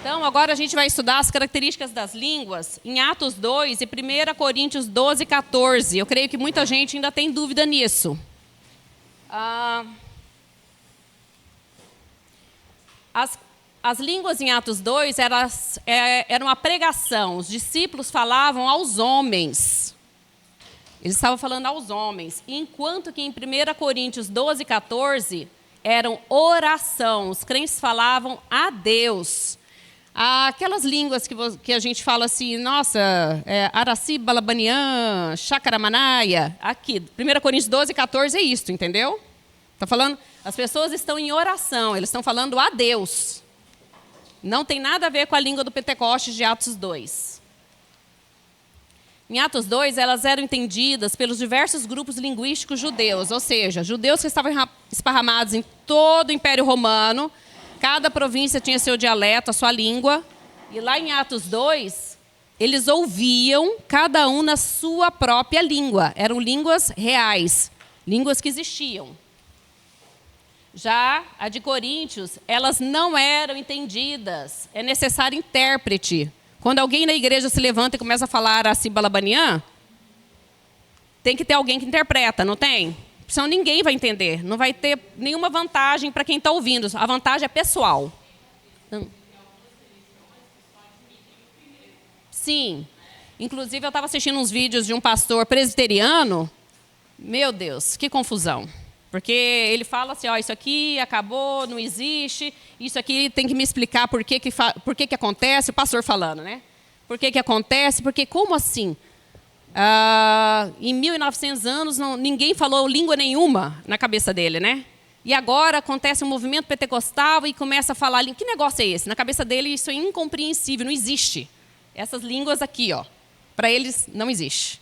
Então, agora a gente vai estudar as características das línguas em Atos 2 e 1 Coríntios 12, 14. Eu creio que muita gente ainda tem dúvida nisso. As línguas em Atos 2 era uma pregação. Os discípulos falavam aos homens. Eles estavam falando aos homens. Enquanto que em 1 Coríntios 12, 14, eram oração. Os crentes falavam a Deus. Aquelas línguas que a gente fala assim, nossa, Araci, Balabanian, Chacaramanaya, aqui, 1 Coríntios 12, 14 é isso, entendeu? Está falando, as pessoas estão em oração, eles estão falando a Deus. Não tem nada a ver com a língua do Pentecostes de Atos 2. Em Atos 2, elas eram entendidas pelos diversos grupos linguísticos judeus, ou seja, judeus que estavam esparramados em todo o Império Romano. Cada província tinha seu dialeto, a sua língua. E lá em Atos 2, eles ouviam cada um na sua própria língua. Eram línguas reais, línguas que existiam. Já a de Coríntios, elas não eram entendidas. É necessário intérprete. Quando alguém na igreja se levanta e começa a falar assim, balabanian, tem que ter alguém que interpreta, não tem? Senão ninguém vai entender. Não vai ter nenhuma vantagem para quem está ouvindo. A vantagem é pessoal. Sim. Inclusive, eu estava assistindo uns vídeos de um pastor presbiteriano. Meu Deus, que confusão. Porque ele fala assim, ó, isso aqui acabou, não existe. Isso aqui tem que me explicar por que acontece. O pastor falando, né? Por que acontece? Porque como assim? Em 1900 anos, ninguém falou língua nenhuma na cabeça dele, né? E agora acontece um movimento pentecostal e começa a falar, que negócio é esse? Na cabeça dele isso é incompreensível, não existe. Essas línguas aqui, ó, para eles não existe.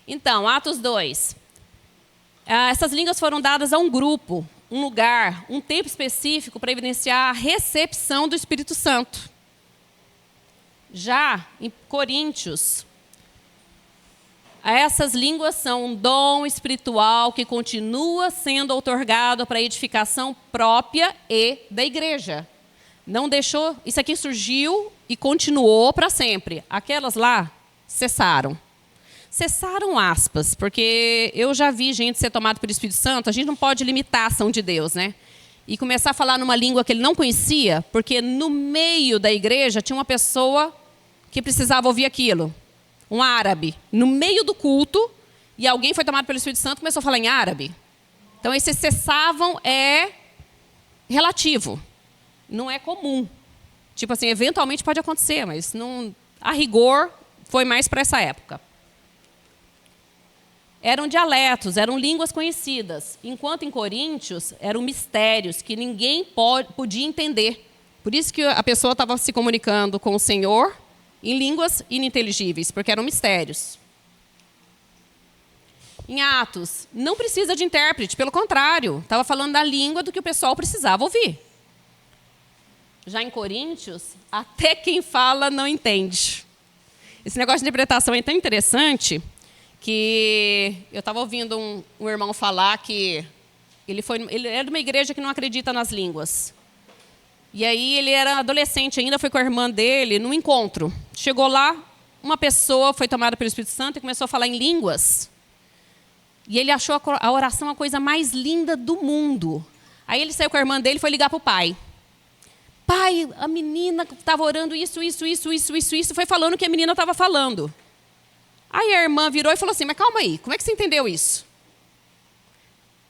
Então, Atos 2. Essas línguas foram dadas a um grupo, um lugar, um tempo específico para evidenciar a recepção do Espírito Santo. Já em Coríntios, essas línguas são um dom espiritual que continua sendo outorgado para a edificação própria e da igreja. Não deixou, isso aqui surgiu e continuou para sempre. Aquelas lá cessaram. Cessaram aspas, porque eu já vi gente ser tomada pelo Espírito Santo, a gente não pode limitar a ação de Deus, né? E começar a falar numa língua que ele não conhecia, porque no meio da igreja tinha uma pessoa que precisava ouvir aquilo. Um árabe, no meio do culto, e alguém foi tomado pelo Espírito Santo e começou a falar em árabe. Então, esse cessavam é relativo, não é comum. Tipo assim, eventualmente pode acontecer, mas não, a rigor foi mais para essa época. Eram dialetos, eram línguas conhecidas, enquanto em Coríntios eram mistérios que ninguém podia entender. Por isso que a pessoa estava se comunicando com o Senhor em línguas ininteligíveis, porque eram mistérios. Em Atos, não precisa de intérprete, pelo contrário, estava falando da língua do que o pessoal precisava ouvir. Já em Coríntios, até quem fala não entende. Esse negócio de interpretação é tão interessante que eu estava ouvindo um irmão falar que ele era de uma igreja que não acredita nas línguas. E aí ele era adolescente ainda, foi com a irmã dele num encontro. Chegou lá, uma pessoa foi tomada pelo Espírito Santo e começou a falar em línguas. E ele achou a oração a coisa mais linda do mundo. Aí ele saiu com a irmã dele e foi ligar para o pai. Pai, a menina estava orando isso, foi falando o que a menina estava falando. Aí a irmã virou e falou assim, mas calma aí, como é que você entendeu isso?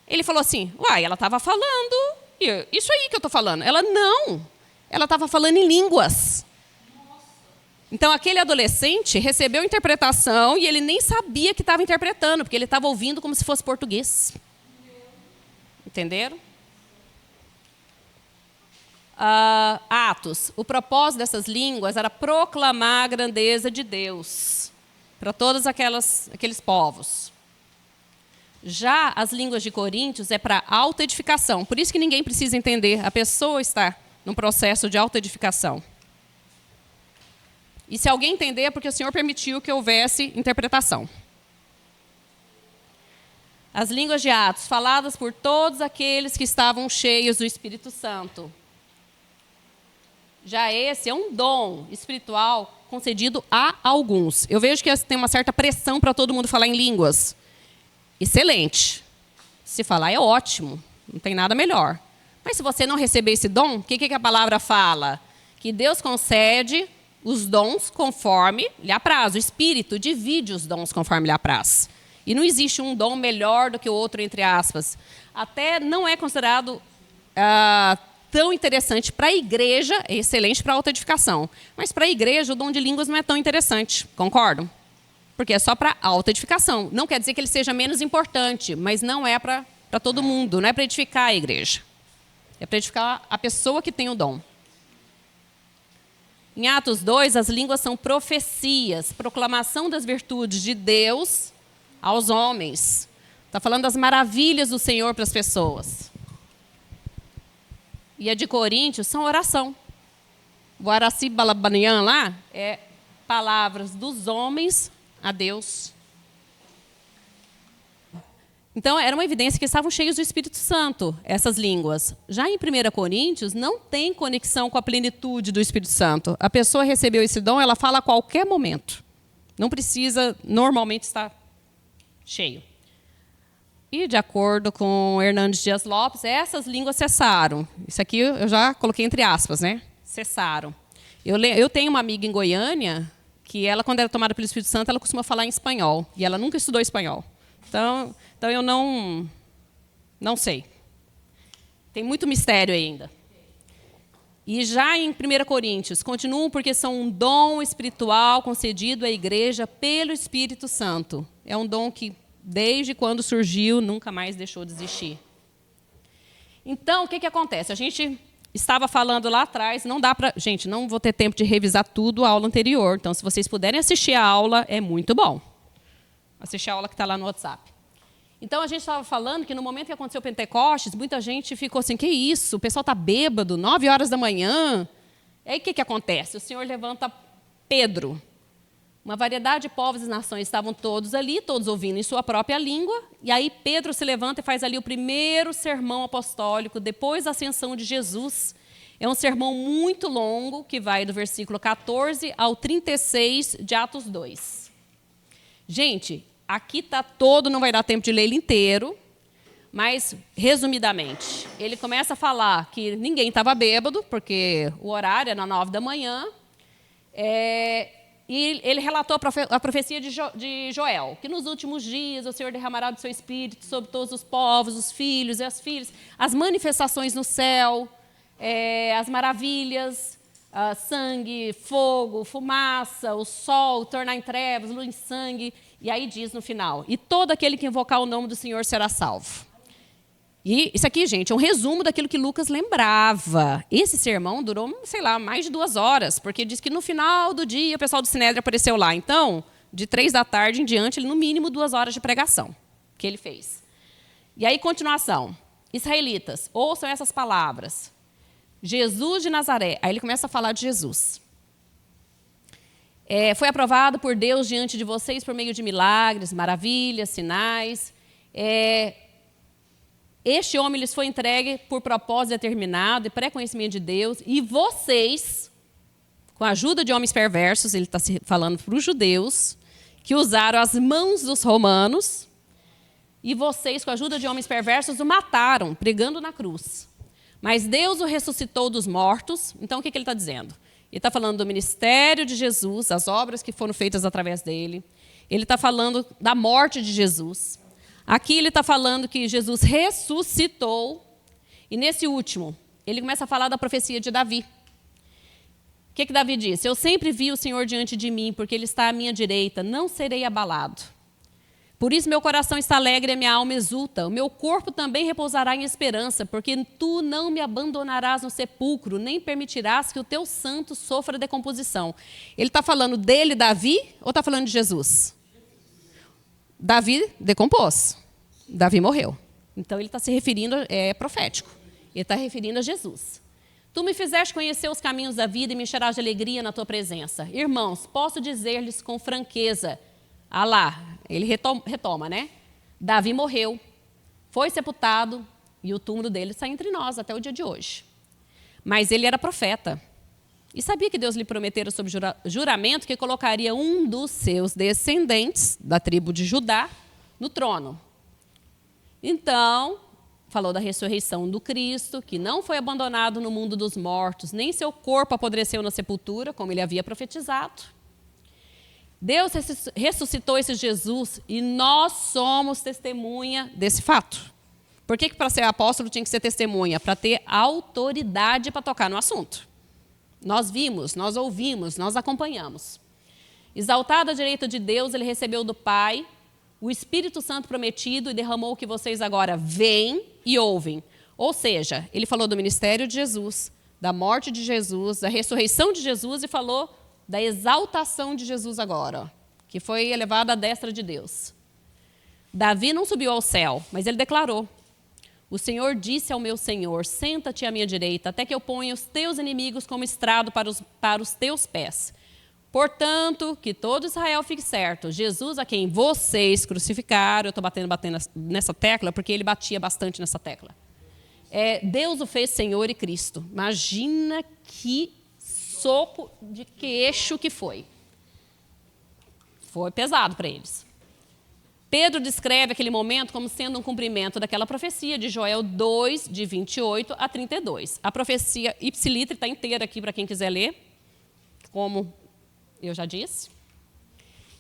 Ele falou assim, uai, ela estava falando, isso aí que eu estou falando. Ela estava falando em línguas. Então aquele adolescente recebeu interpretação e ele nem sabia que estava interpretando, porque ele estava ouvindo como se fosse português. Entenderam? Atos, o propósito dessas línguas era proclamar a grandeza de Deus para todos aqueles povos. Já as línguas de Coríntios é para autoedificação. Por isso que ninguém precisa entender. A pessoa está num processo de autoedificação. E se alguém entender, é porque o Senhor permitiu que houvesse interpretação. As línguas de Atos, faladas por todos aqueles que estavam cheios do Espírito Santo. Já esse é um dom espiritual concedido a alguns. Eu vejo que tem uma certa pressão para todo mundo falar em línguas. Excelente. Se falar é ótimo, não tem nada melhor. Mas se você não receber esse dom, o que a palavra fala? Que Deus concede os dons conforme lhe apraz. O Espírito divide os dons conforme lhe apraz. E não existe um dom melhor do que o outro, entre aspas. Até não é considerado tão interessante para a igreja, é excelente para a autoedificação. Mas para a igreja, o dom de línguas não é tão interessante, concordam? Porque é só para autoedificação. Não quer dizer que ele seja menos importante, mas não é para todo mundo, não é para edificar a igreja. É para edificar a pessoa que tem o dom. Em Atos 2, as línguas são profecias, proclamação das virtudes de Deus aos homens. Está falando das maravilhas do Senhor para as pessoas. E a de Coríntios são oração. O Araci Balabanian lá é palavras dos homens a Deus. Então, era uma evidência que estavam cheios do Espírito Santo, essas línguas. Já em 1 Coríntios, não tem conexão com a plenitude do Espírito Santo. A pessoa recebeu esse dom, ela fala a qualquer momento. Não precisa, normalmente, estar cheio. E, de acordo com Hernandes Dias Lopes, essas línguas cessaram. Isso aqui eu já coloquei entre aspas, né? Cessaram. Eu tenho uma amiga em Goiânia que ela, quando era tomada pelo Espírito Santo, ela costuma falar em espanhol. E ela nunca estudou espanhol. Então eu não sei. Tem muito mistério ainda. E já em 1 Coríntios, continuam porque são um dom espiritual concedido à igreja pelo Espírito Santo. É um dom que, desde quando surgiu, nunca mais deixou de existir. Então, o que acontece? A gente estava falando lá atrás, não dá para... Gente, não vou ter tempo de revisar tudo a aula anterior. Então, se vocês puderem assistir a aula, é muito bom. Assistir a aula que está lá no WhatsApp. Então, a gente estava falando que no momento que aconteceu o Pentecostes, muita gente ficou assim, que isso? O pessoal está bêbado, 9 horas da manhã. E aí, o que acontece? O Senhor levanta Pedro. Uma variedade de povos e nações estavam todos ali, todos ouvindo em sua própria língua. E aí, Pedro se levanta e faz ali o primeiro sermão apostólico, depois da ascensão de Jesus. É um sermão muito longo, que vai do versículo 14 ao 36 de Atos 2. Gente, aqui está todo, não vai dar tempo de ler ele inteiro, mas, resumidamente, ele começa a falar que ninguém estava bêbado, porque o horário era 9 da manhã, e ele relatou a profecia de Joel, que nos últimos dias o Senhor derramará do seu Espírito sobre todos os povos, os filhos e as filhas, as manifestações no céu, as maravilhas, sangue, fogo, fumaça, o sol tornar em trevas, luz em sangue. E aí diz no final, e todo aquele que invocar o nome do Senhor será salvo. E isso aqui, gente, é um resumo daquilo que Lucas lembrava. Esse sermão durou, sei lá, mais de 2 horas, porque diz que no final do dia o pessoal do Sinédrio apareceu lá. Então, de 3 da tarde em diante, ele no mínimo 2 horas de pregação que ele fez. E aí, continuação. Israelitas, ouçam essas palavras. Jesus de Nazaré. Aí ele começa a falar de Jesus. Foi aprovado por Deus diante de vocês por meio de milagres, maravilhas, sinais. Este homem lhes foi entregue por propósito determinado e pré-conhecimento de Deus. E vocês, com a ajuda de homens perversos, ele está falando para os judeus, que usaram as mãos dos romanos, e vocês, com a ajuda de homens perversos, o mataram, pregando na cruz. Mas Deus o ressuscitou dos mortos. Então, o que ele está dizendo? Ele está falando do ministério de Jesus, as obras que foram feitas através dele. Ele está falando da morte de Jesus. Aqui ele está falando que Jesus ressuscitou. E nesse último, ele começa a falar da profecia de Davi. O que Davi disse? Eu sempre vi o Senhor diante de mim, porque ele está à minha direita, não serei abalado. Por isso meu coração está alegre e a minha alma exulta. O meu corpo também repousará em esperança, porque tu não me abandonarás no sepulcro, nem permitirás que o teu santo sofra decomposição. Ele está falando dele, Davi, ou está falando de Jesus? Davi decompôs. Davi morreu. Então ele está se referindo, é profético. Ele está referindo a Jesus. Tu me fizeste conhecer os caminhos da vida e me encherás de alegria na tua presença. Irmãos, posso dizer-lhes com franqueza, ele retoma, né? Davi morreu, foi sepultado e o túmulo dele está entre nós até o dia de hoje. Mas ele era profeta. E sabia que Deus lhe prometera sob juramento que colocaria um dos seus descendentes, da tribo de Judá, no trono. Então, falou da ressurreição do Cristo, que não foi abandonado no mundo dos mortos, nem seu corpo apodreceu na sepultura, como ele havia profetizado. Deus ressuscitou esse Jesus e nós somos testemunha desse fato. Por que para ser apóstolo tinha que ser testemunha? Para ter autoridade para tocar no assunto. Nós vimos, nós ouvimos, nós acompanhamos. Exaltado à direita de Deus, ele recebeu do Pai o Espírito Santo prometido e derramou o que vocês agora veem e ouvem. Ou seja, ele falou do ministério de Jesus, da morte de Jesus, da ressurreição de Jesus e falou da exaltação de Jesus agora, que foi elevado à destra de Deus. Davi não subiu ao céu, mas ele declarou: o Senhor disse ao meu Senhor, senta-te à minha direita, até que eu ponha os teus inimigos como estrado para os teus pés. Portanto, que todo Israel fique certo, Jesus a quem vocês crucificaram, eu estou batendo nessa tecla, porque ele batia bastante nessa tecla. Deus o fez Senhor e Cristo. Imagina que soco de queixo que foi. Foi pesado para eles. Pedro descreve aquele momento como sendo um cumprimento daquela profecia de Joel 2, de 28 a 32. A profecia ipsiliter está inteira aqui para quem quiser ler, como eu já disse.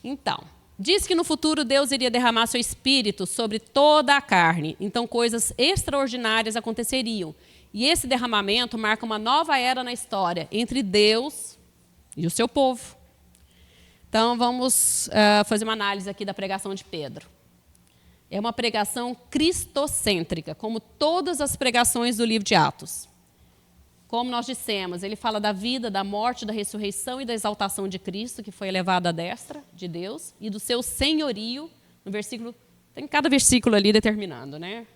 Então, diz que no futuro Deus iria derramar seu espírito sobre toda a carne. Então, coisas extraordinárias aconteceriam. E esse derramamento marca uma nova era na história entre Deus e o seu povo. Então, vamos fazer uma análise aqui da pregação de Pedro. É uma pregação cristocêntrica, como todas as pregações do livro de Atos. Como nós dissemos, ele fala da vida, da morte, da ressurreição e da exaltação de Cristo, que foi elevado à destra de Deus, e do seu senhorio, no versículo, tem cada versículo ali determinando, né?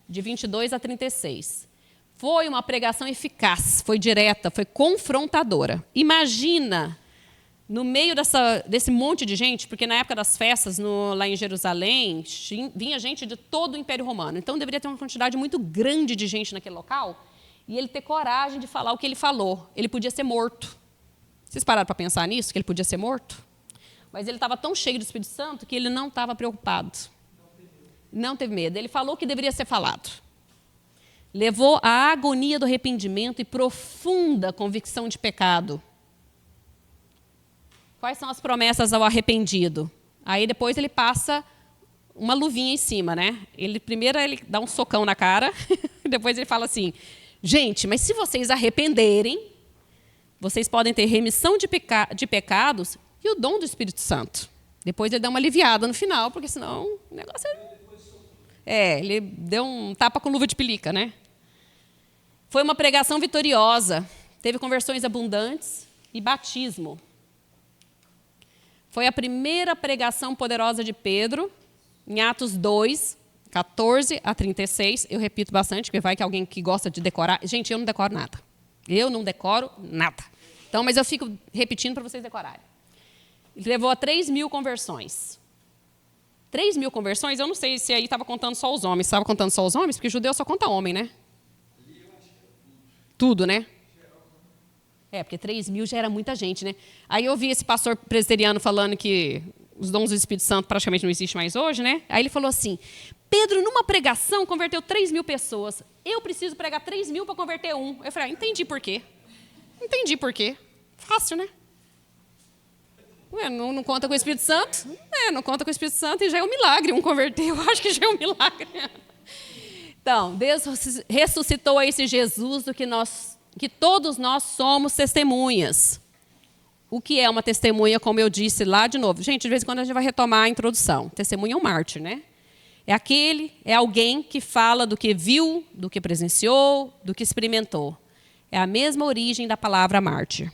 De 22 a 36. Foi uma pregação eficaz, foi direta, foi confrontadora. Imagina, no meio desse monte de gente, porque na época das festas, lá em Jerusalém, vinha gente de todo o Império Romano. Então, deveria ter uma quantidade muito grande de gente naquele local, e ele ter coragem de falar o que ele falou. Ele podia ser morto. Vocês pararam para pensar nisso, que ele podia ser morto? Mas ele estava tão cheio do Espírito Santo que ele não estava preocupado. Não teve medo. Ele falou o que deveria ser falado. Levou à agonia do arrependimento e profunda convicção de pecado. Quais são as promessas ao arrependido? Aí depois ele passa uma luvinha em cima, né? Primeiro ele dá um socão na cara, depois ele fala assim: gente, mas se vocês arrependerem, vocês podem ter remissão de pecados e o dom do Espírito Santo. Depois ele dá uma aliviada no final, porque senão o negócio ele deu um tapa com luva de pelica, né? Foi uma pregação vitoriosa, teve conversões abundantes e batismo. Foi a primeira pregação poderosa de Pedro, em Atos 2, 14 a 36. Eu repito bastante, porque vai que alguém que gosta de decorar. Gente, eu não decoro nada. Eu não decoro nada. Então, mas eu fico repetindo para vocês decorarem. Ele levou a 3.000 conversões. 3.000 conversões, eu não sei se aí estava contando só os homens. Estava contando só os homens? Porque judeu só conta homem, né? Tudo, né? Porque 3.000 já era muita gente, né? Aí eu vi esse pastor presbiteriano falando que os dons do Espírito Santo praticamente não existem mais hoje, né? Aí ele falou assim: Pedro, numa pregação, converteu 3.000 pessoas. Eu preciso pregar 3.000 para converter um. Eu falei: entendi por quê. Entendi por quê. Fácil, né? Ué, não conta com o Espírito Santo? Não conta com o Espírito Santo e já é um milagre um converter. Eu acho que já é um milagre. Então, Deus ressuscitou a esse Jesus do que todos nós somos testemunhas. O que é uma testemunha, como eu disse lá de novo? Gente, de vez em quando a gente vai retomar a introdução. Testemunha é um mártir, né? É alguém que fala do que viu, do que presenciou, do que experimentou. É a mesma origem da palavra mártir.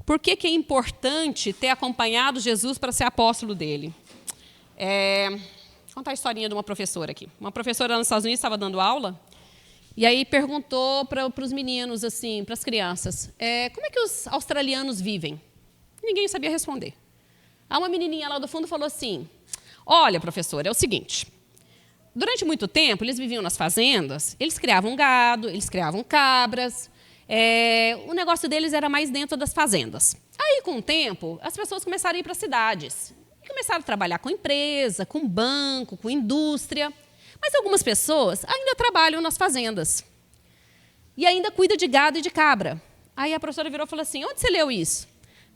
Por que é importante ter acompanhado Jesus para ser apóstolo dele? Vou contar a historinha de uma professora aqui. Uma professora nos Estados Unidos estava dando aula e aí perguntou para os meninos, assim, para as crianças, como é que os australianos vivem? Ninguém sabia responder. Aí uma menininha lá do fundo falou assim: olha, professora, é o seguinte, durante muito tempo eles viviam nas fazendas, eles criavam gado, eles criavam cabras, O negócio deles era mais dentro das fazendas. Aí, com o tempo, as pessoas começaram a ir para as cidades. Começaram a trabalhar com empresa, com banco, com indústria. Mas algumas pessoas ainda trabalham nas fazendas. E ainda cuida de gado e de cabra. Aí a professora virou e falou assim, onde você leu isso?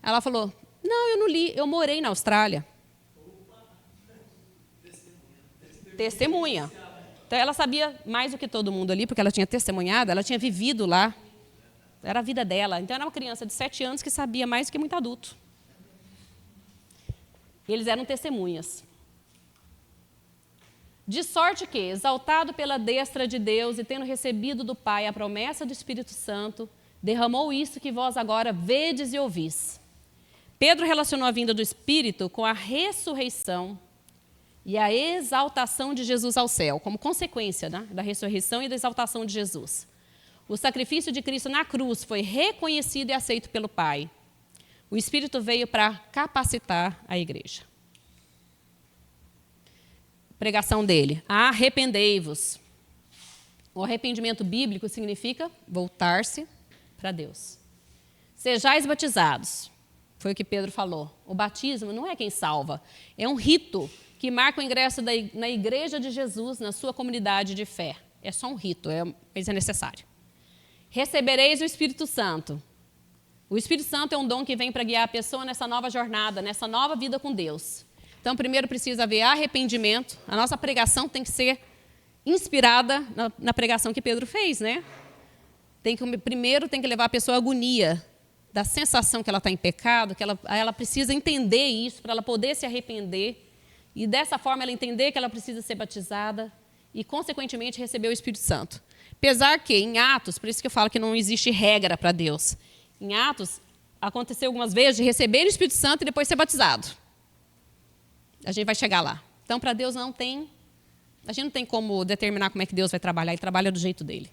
Ela falou, não, eu não li, eu morei na Austrália. Testemunha. Então, ela sabia mais do que todo mundo ali, porque ela tinha testemunhado, ela tinha vivido lá. Era a vida dela. Então, era uma criança de 7 anos que sabia mais do que muito adulto. Eles eram testemunhas. De sorte que, exaltado pela destra de Deus e tendo recebido do Pai a promessa do Espírito Santo, derramou isso que vós agora vedes e ouvis. Pedro relacionou a vinda do Espírito com a ressurreição e a exaltação de Jesus ao céu, como consequência, né, da ressurreição e da exaltação de Jesus. O sacrifício de Cristo na cruz foi reconhecido e aceito pelo Pai. O Espírito veio para capacitar a igreja. Pregação dele. Arrependei-vos. O arrependimento bíblico significa voltar-se para Deus. Sejais batizados. Foi o que Pedro falou. O batismo não é quem salva. É um rito que marca o ingresso na igreja de Jesus, na sua comunidade de fé. É só um rito, mas é necessário. Recebereis o Espírito Santo. O Espírito Santo é um dom que vem para guiar a pessoa nessa nova jornada, nessa nova vida com Deus. Então, primeiro precisa haver arrependimento. A nossa pregação tem que ser inspirada na pregação que Pedro fez, né? Primeiro tem que levar a pessoa à agonia da sensação que ela está em pecado, que ela precisa entender isso para ela poder se arrepender e dessa forma ela entender que ela precisa ser batizada e, consequentemente, receber o Espírito Santo. Apesar que, em Atos, por isso que eu falo que não existe regra para Deus, em Atos, aconteceu algumas vezes de receber o Espírito Santo e depois ser batizado. A gente vai chegar lá. Então, para Deus a gente não tem como determinar como é que Deus vai trabalhar, ele trabalha do jeito dele.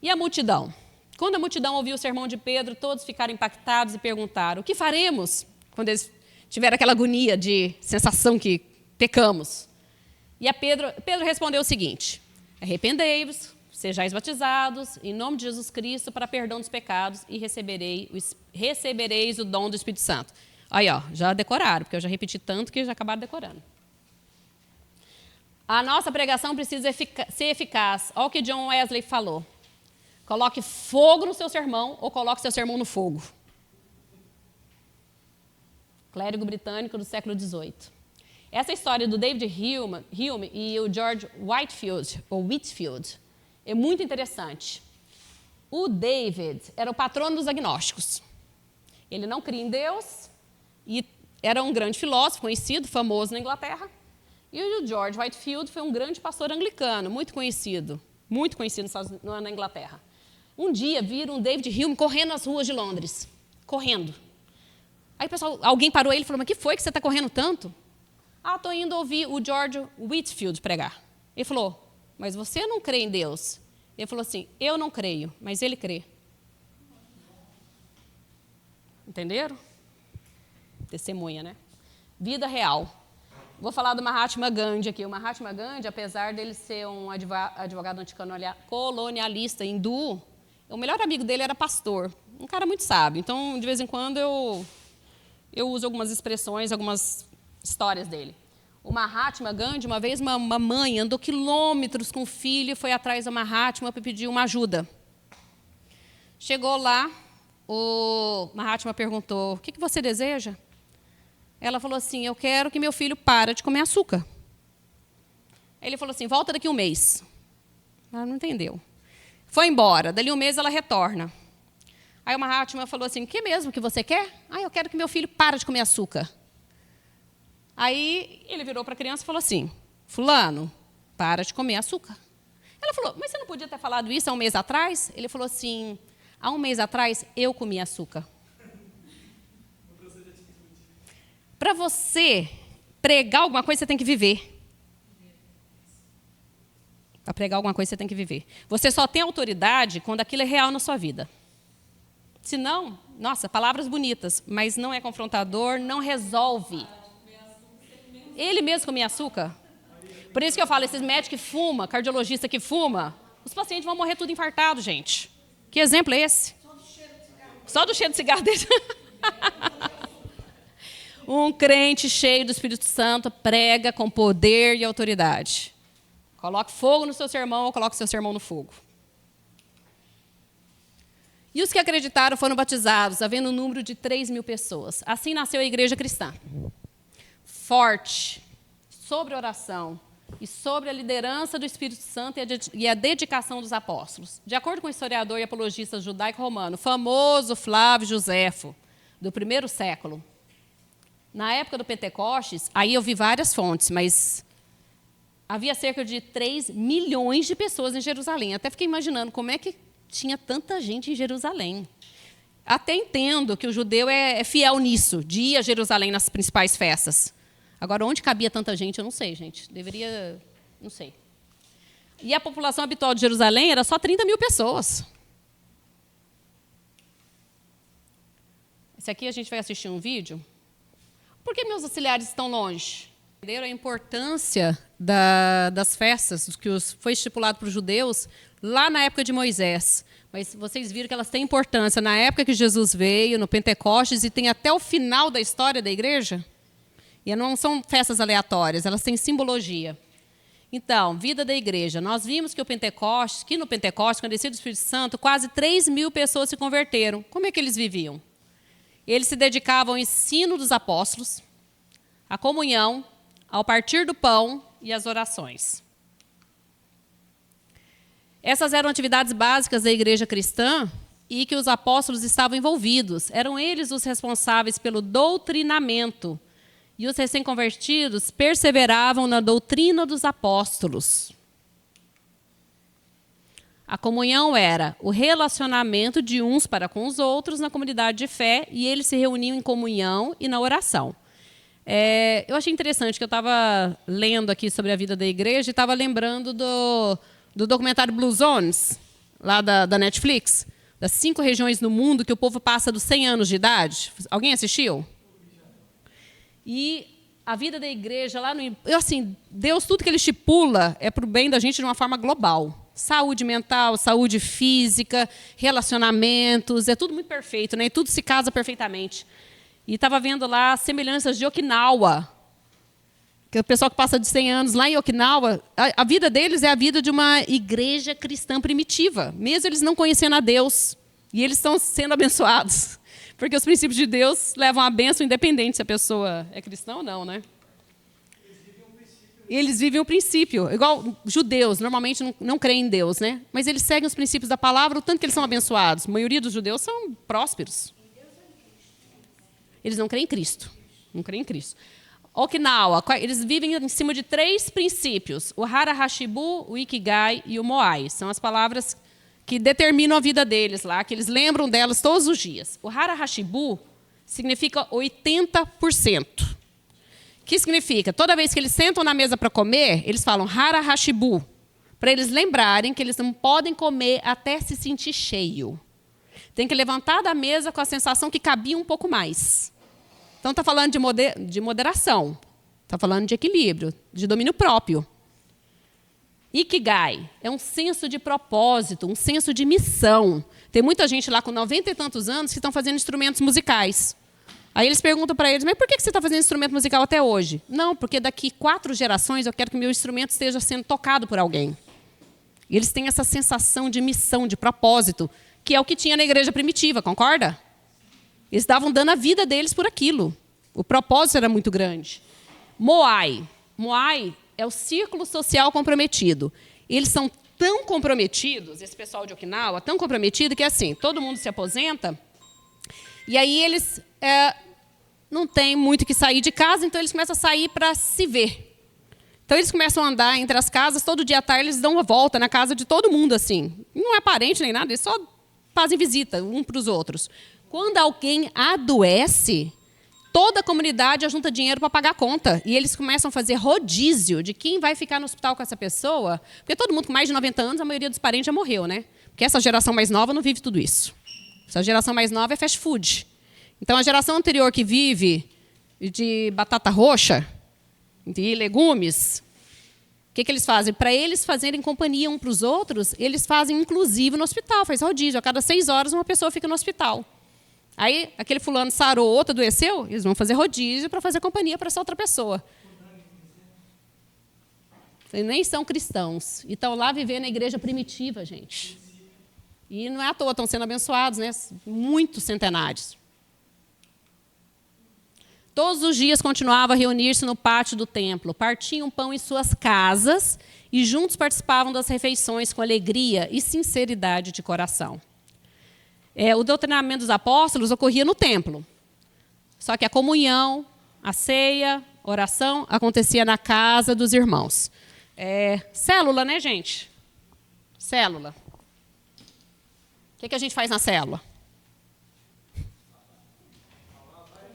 E a multidão? Quando a multidão ouviu o sermão de Pedro, todos ficaram impactados e perguntaram, o que faremos? Quando eles tiveram aquela agonia de sensação que pecamos. E Pedro respondeu o seguinte, arrependei-vos, sejais batizados, em nome de Jesus Cristo, para perdão dos pecados, e recebereis o dom do Espírito Santo. Aí, ó, já decoraram, porque eu já repeti tanto que já acabaram decorando. A nossa pregação precisa ser eficaz. Olha o que John Wesley falou. Coloque fogo no seu sermão ou coloque seu sermão no fogo. Clérigo britânico do século XVIII. Essa história do David Hume e o George Whitefield, é muito interessante. O David era o patrono dos agnósticos. Ele não cria em Deus e era um grande filósofo, conhecido, famoso na Inglaterra. E o George Whitefield foi um grande pastor anglicano, muito conhecido na Inglaterra. Um dia viram o David Hume correndo nas ruas de Londres. Correndo. Aí alguém parou ele e falou, mas que foi que você está correndo tanto? Estou indo ouvir o George Whitefield pregar. Ele falou, mas você não crê em Deus? Ele falou assim, eu não creio, mas ele crê. Entenderam? Testemunha, né? Vida real. Vou falar do Mahatma Gandhi aqui. O Mahatma Gandhi, apesar dele ser um advogado anticolonialista hindu, o melhor amigo dele era pastor. Um cara muito sábio. Então, de vez em quando, eu uso algumas expressões, algumas histórias dele. O Mahatma Gandhi, uma vez uma mãe andou quilômetros com o filho e foi atrás do Mahatma para pedir uma ajuda. Chegou lá, o Mahatma perguntou, o que você deseja? Ela falou assim, eu quero que meu filho pare de comer açúcar. Ele falou assim, volta daqui 1 mês. Ela não entendeu. Foi embora, dali 1 mês ela retorna. Aí o Mahatma falou assim, o que mesmo que você quer? Eu quero que meu filho pare de comer açúcar. Aí ele virou para a criança e falou assim, fulano, para de comer açúcar. Ela falou, mas você não podia ter falado isso há 1 mês atrás? Ele falou assim, há 1 mês atrás eu comi açúcar. Para você pregar alguma coisa, você tem que viver. Para pregar alguma coisa, você tem que viver. Você só tem autoridade quando aquilo é real na sua vida. Se não, nossa, palavras bonitas, mas não é confrontador, não resolve. Ele mesmo comia açúcar. Por isso que eu falo, esses médicos que fumam, cardiologista que fuma, Os pacientes vão morrer tudo infartado, gente. Que exemplo é esse? Só do cheiro de cigarro dele. Um crente cheio do Espírito Santo prega com poder e autoridade. Coloque fogo no seu sermão ou coloque seu sermão no fogo. E os que acreditaram foram batizados, havendo um número de 3.000 pessoas. Assim nasceu a igreja cristã. Forte, sobre oração e sobre a liderança do Espírito Santo e a dedicação dos apóstolos. De acordo com o historiador e apologista judaico-romano, famoso Flávio Joséfo, do 1º século, na época do Pentecostes, aí eu vi várias fontes, mas havia cerca de 3 milhões de pessoas em Jerusalém. Até fiquei imaginando como é que tinha tanta gente em Jerusalém. Até entendo que o judeu é fiel nisso, de ir a Jerusalém nas principais festas. Agora, onde cabia tanta gente, eu não sei, gente. Deveria, não sei. E a população habitual de Jerusalém era só 30.000 pessoas. Esse aqui a gente vai assistir um vídeo. Por que meus auxiliares estão longe? Entenderam a importância das festas, que foi estipulado para os judeus lá na época de Moisés. Mas vocês viram que elas têm importância na época que Jesus veio, no Pentecostes, e tem até o final da história da igreja. E não são festas aleatórias, elas têm simbologia. Então, vida da igreja. Nós vimos que no Pentecostes, quando desceu do Espírito Santo, quase 3.000 pessoas se converteram. Como é que eles viviam? Eles se dedicavam ao ensino dos apóstolos, à comunhão, ao partir do pão e às orações. Essas eram atividades básicas da igreja cristã e que os apóstolos estavam envolvidos. Eram eles os responsáveis pelo doutrinamento. E os recém-convertidos perseveravam na doutrina dos apóstolos. A comunhão era o relacionamento de uns para com os outros na comunidade de fé, e eles se reuniam em comunhão e na oração. Eu achei interessante que eu estava lendo aqui sobre a vida da igreja e estava lembrando do documentário Blue Zones, lá da Netflix, das 5 regiões no mundo que o povo passa dos 100 anos de idade. Alguém assistiu? E a vida da igreja lá no... Deus, tudo que ele estipula é para o bem da gente de uma forma global. Saúde mental, saúde física, relacionamentos, é tudo muito perfeito, né? E tudo se casa perfeitamente. E estava vendo lá semelhanças de Okinawa, que o pessoal que passa de 100 anos lá em Okinawa, a vida deles é a vida de uma igreja cristã primitiva, mesmo eles não conhecendo a Deus. E eles estão sendo abençoados. Porque os princípios de Deus levam à bênção independente se a pessoa é cristã ou não, né? Eles vivem o princípio. Igual judeus, normalmente não creem em Deus, né? Mas eles seguem os princípios da palavra, o tanto que eles são abençoados. A maioria dos judeus são prósperos. Eles não creem em Cristo. Não creem em Cristo. Okinawa, eles vivem em cima de 3 princípios. O Hara Hashibu, o Ikigai e o Moai. São as palavras que determinam a vida deles lá, que eles lembram delas todos os dias. O Hara Hashibu significa 80%. Que significa, toda vez que eles sentam na mesa para comer, eles falam Hara Hashibu, para eles lembrarem que eles não podem comer até se sentir cheio. Tem que levantar da mesa com a sensação que cabia um pouco mais. Então, está falando de moderação, está falando de equilíbrio, de domínio próprio. Ikigai é um senso de propósito, um senso de missão. Tem muita gente lá com 90 e tantos anos que estão fazendo instrumentos musicais. Aí eles perguntam para eles, mas por que você está fazendo instrumento musical até hoje? Não, porque daqui 4 gerações eu quero que o meu instrumento esteja sendo tocado por alguém. E eles têm essa sensação de missão, de propósito, que é o que tinha na igreja primitiva, concorda? Eles estavam dando a vida deles por aquilo. O propósito era muito grande. Moai. Moai é o círculo social comprometido. Eles são tão comprometidos, esse pessoal de Okinawa, tão comprometido que assim, todo mundo se aposenta, e aí eles não têm muito que sair de casa, então eles começam a sair para se ver. Então eles começam a andar entre as casas, todo dia à tarde eles dão uma volta na casa de todo mundo, assim. Não é parente nem nada, eles só fazem visita um para os outros. Quando alguém adoece, toda a comunidade ajunta dinheiro para pagar a conta. E eles começam a fazer rodízio de quem vai ficar no hospital com essa pessoa. Porque todo mundo com mais de 90 anos, a maioria dos parentes já morreu, né? Porque essa geração mais nova não vive tudo isso. Essa geração mais nova é fast food. Então, a geração anterior que vive de batata roxa, de legumes, O que eles fazem? Para eles fazerem companhia um para os outros, eles fazem inclusive no hospital, faz rodízio. A cada 6 horas uma pessoa fica no hospital. Aí aquele fulano sarou, outro adoeceu, eles vão fazer rodízio para fazer companhia para essa outra pessoa. Eles nem são cristãos. E estão lá vivendo na igreja primitiva, gente. E não é à toa, estão sendo abençoados, né? Muitos centenários. Todos os dias continuavam a reunir-se no pátio do templo, partiam pão em suas casas e juntos participavam das refeições com alegria e sinceridade de coração. O doutrinamento dos apóstolos ocorria no templo. Só que a comunhão, a ceia, a oração acontecia na casa dos irmãos. Célula, né, gente? Célula. O que a gente faz na célula?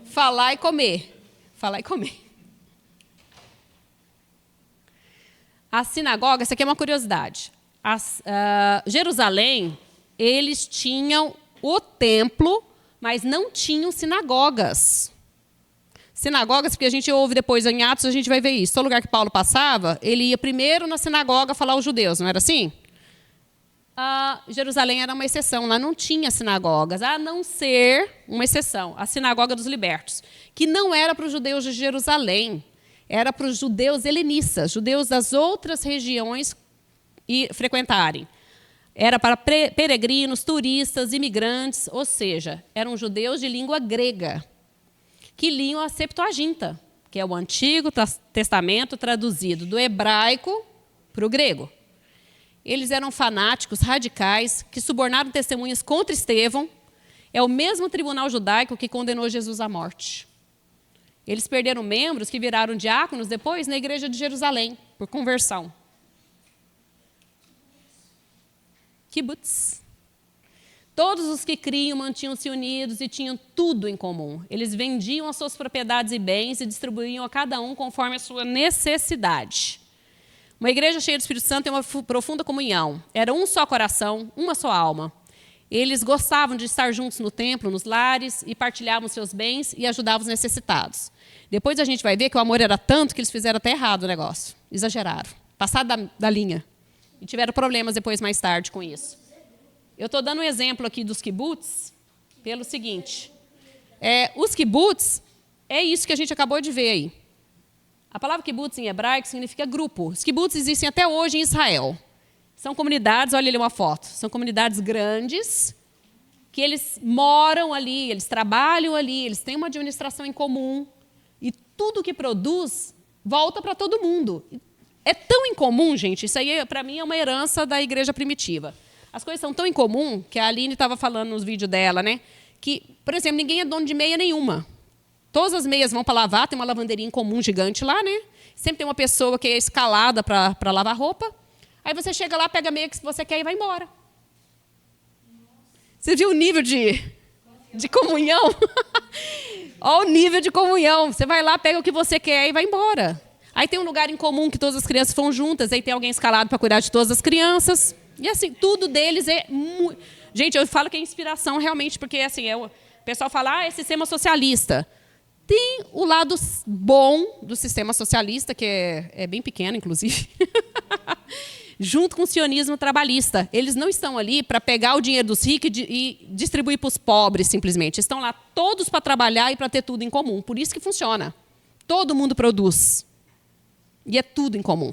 Falar e comer. Falar e comer. A sinagoga, essa aqui é uma curiosidade. Jerusalém, eles tinham o templo, mas não tinham sinagogas. Sinagogas, porque a gente ouve depois em Atos, a gente vai ver isso. Todo lugar que Paulo passava, ele ia primeiro na sinagoga falar aos judeus, não era assim? Jerusalém era uma exceção, lá não tinha sinagogas, a não ser uma exceção, a sinagoga dos libertos, que não era para os judeus de Jerusalém, era para os judeus helenistas, judeus das outras regiões frequentarem. Era para peregrinos, turistas, imigrantes, ou seja, eram judeus de língua grega, que liam a Septuaginta, que é o Antigo Testamento traduzido do hebraico para o grego. Eles eram fanáticos, radicais, que subornaram testemunhas contra Estevão. É o mesmo tribunal judaico que condenou Jesus à morte. Eles perderam membros que viraram diáconos depois na igreja de Jerusalém, por conversão. Kibbutz. Todos os que criam mantinham-se unidos e tinham tudo em comum. Eles vendiam as suas propriedades e bens e distribuíam a cada um conforme a sua necessidade. Uma igreja cheia do Espírito Santo tem uma profunda comunhão. Era um só coração, uma só alma. Eles gostavam de estar juntos no templo, nos lares, e partilhavam seus bens e ajudavam os necessitados. Depois a gente vai ver que o amor era tanto que eles fizeram até errado o negócio. Exageraram. Passaram da linha. E tiveram problemas depois, mais tarde, com isso. Eu estou dando um exemplo aqui dos kibbutz pelo seguinte. Os kibbutz é isso que a gente acabou de ver aí. A palavra kibbutz em hebraico significa grupo. Os kibbutz existem até hoje em Israel. São comunidades, olha ali uma foto, são comunidades grandes, que eles moram ali, eles trabalham ali, eles têm uma administração em comum, e tudo que produz volta para todo mundo. É tão incomum, gente, isso aí para mim é uma herança da igreja primitiva. As coisas são tão incomum, que a Aline estava falando nos vídeos dela, né? Que, por exemplo, ninguém é dono de meia nenhuma. Todas as meias vão para lavar, tem uma lavanderia em comum gigante lá, né? Sempre tem uma pessoa que é escalada para lavar roupa. Aí você chega lá, pega a meia que você quer e vai embora. Você viu o nível de comunhão? Olha o nível de comunhão. Você vai lá, pega o que você quer e vai embora. Aí tem um lugar em comum que todas as crianças vão juntas, aí tem alguém escalado para cuidar de todas as crianças. E assim, tudo deles é... Gente, eu falo que é inspiração realmente, porque assim, o pessoal fala, é sistema socialista. Tem o lado bom do sistema socialista, que é bem pequeno, inclusive, junto com o sionismo trabalhista. Eles não estão ali para pegar o dinheiro dos ricos e distribuir para os pobres, simplesmente. Estão lá todos para trabalhar e para ter tudo em comum. Por isso que funciona. Todo mundo produz. E é tudo em comum.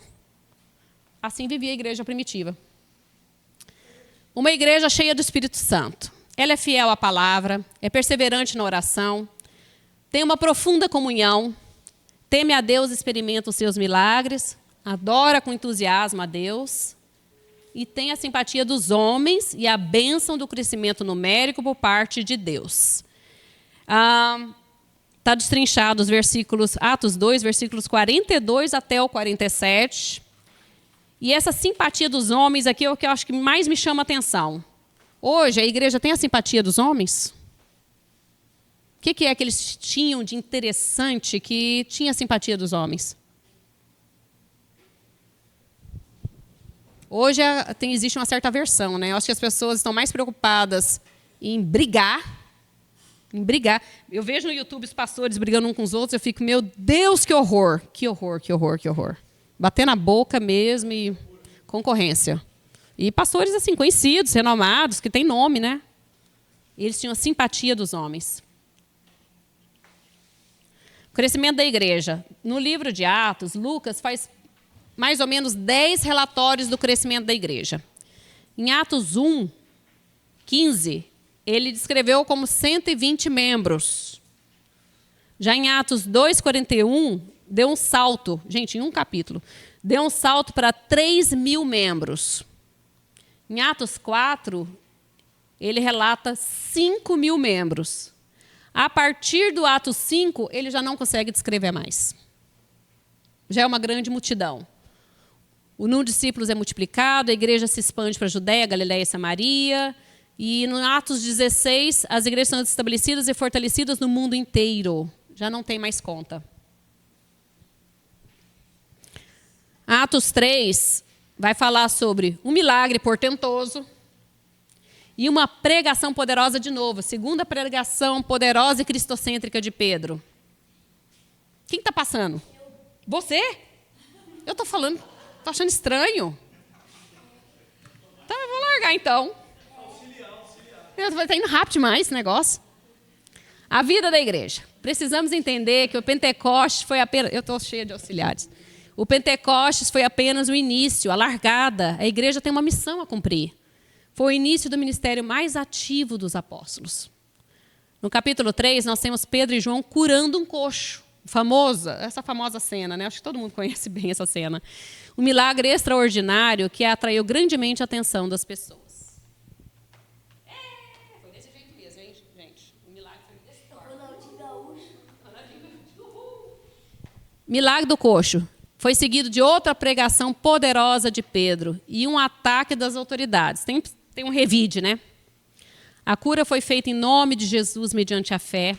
Assim vivia a igreja primitiva. Uma igreja cheia do Espírito Santo. Ela é fiel à palavra, é perseverante na oração, tem uma profunda comunhão, teme a Deus e experimenta os seus milagres, adora com entusiasmo a Deus e tem a simpatia dos homens e a bênção do crescimento numérico por parte de Deus. Está destrinchado os versículos, Atos 2, versículos 42 até o 47. E essa simpatia dos homens aqui é o que eu acho que mais me chama a atenção. Hoje, a igreja tem a simpatia dos homens? O que é que eles tinham de interessante que tinha a simpatia dos homens? Hoje existe uma certa aversão, né? Eu acho que as pessoas estão mais preocupadas em brigar. Eu vejo no YouTube os pastores brigando uns com os outros, eu fico, meu Deus, que horror, que horror, que horror, que horror. Bater na boca mesmo e concorrência. E pastores assim, conhecidos, renomados, que têm nome, né? E eles tinham a simpatia dos homens. O crescimento da igreja. No livro de Atos, Lucas faz mais ou menos 10 relatórios do crescimento da igreja. Em Atos 1, 15, ele descreveu como 120 membros. Já em Atos 2:41, deu um salto, gente, em um capítulo, deu um salto para 3.000 membros. Em Atos 4, ele relata 5.000 membros. A partir do Atos 5, ele já não consegue descrever mais. Já é uma grande multidão. O número de discípulos é multiplicado, a igreja se expande para a Judéia, Galiléia e Samaria. E no Atos 16, as igrejas são estabelecidas e fortalecidas no mundo inteiro. Já não tem mais conta. Atos 3 vai falar sobre um milagre portentoso e uma pregação poderosa de novo. Segunda pregação poderosa e cristocêntrica de Pedro. Quem está passando? Você? Eu estou falando, estou achando estranho. Então eu vou largar então. Está indo rápido demais esse negócio. A vida da igreja. Precisamos entender que o Pentecostes foi apenas... Eu estou cheia de auxiliares. O Pentecostes foi apenas o início, a largada. A igreja tem uma missão a cumprir. Foi o início do ministério mais ativo dos apóstolos. No capítulo 3, nós temos Pedro e João curando um coxo. Essa famosa cena, né? Acho que todo mundo conhece bem essa cena. Um milagre extraordinário que atraiu grandemente a atenção das pessoas. Foi desse jeito mesmo, hein, gente? O milagre foi desse forma. Milagre do coxo. Foi seguido de outra pregação poderosa de Pedro e um ataque das autoridades. Tem um revide, né? A cura foi feita em nome de Jesus mediante a fé.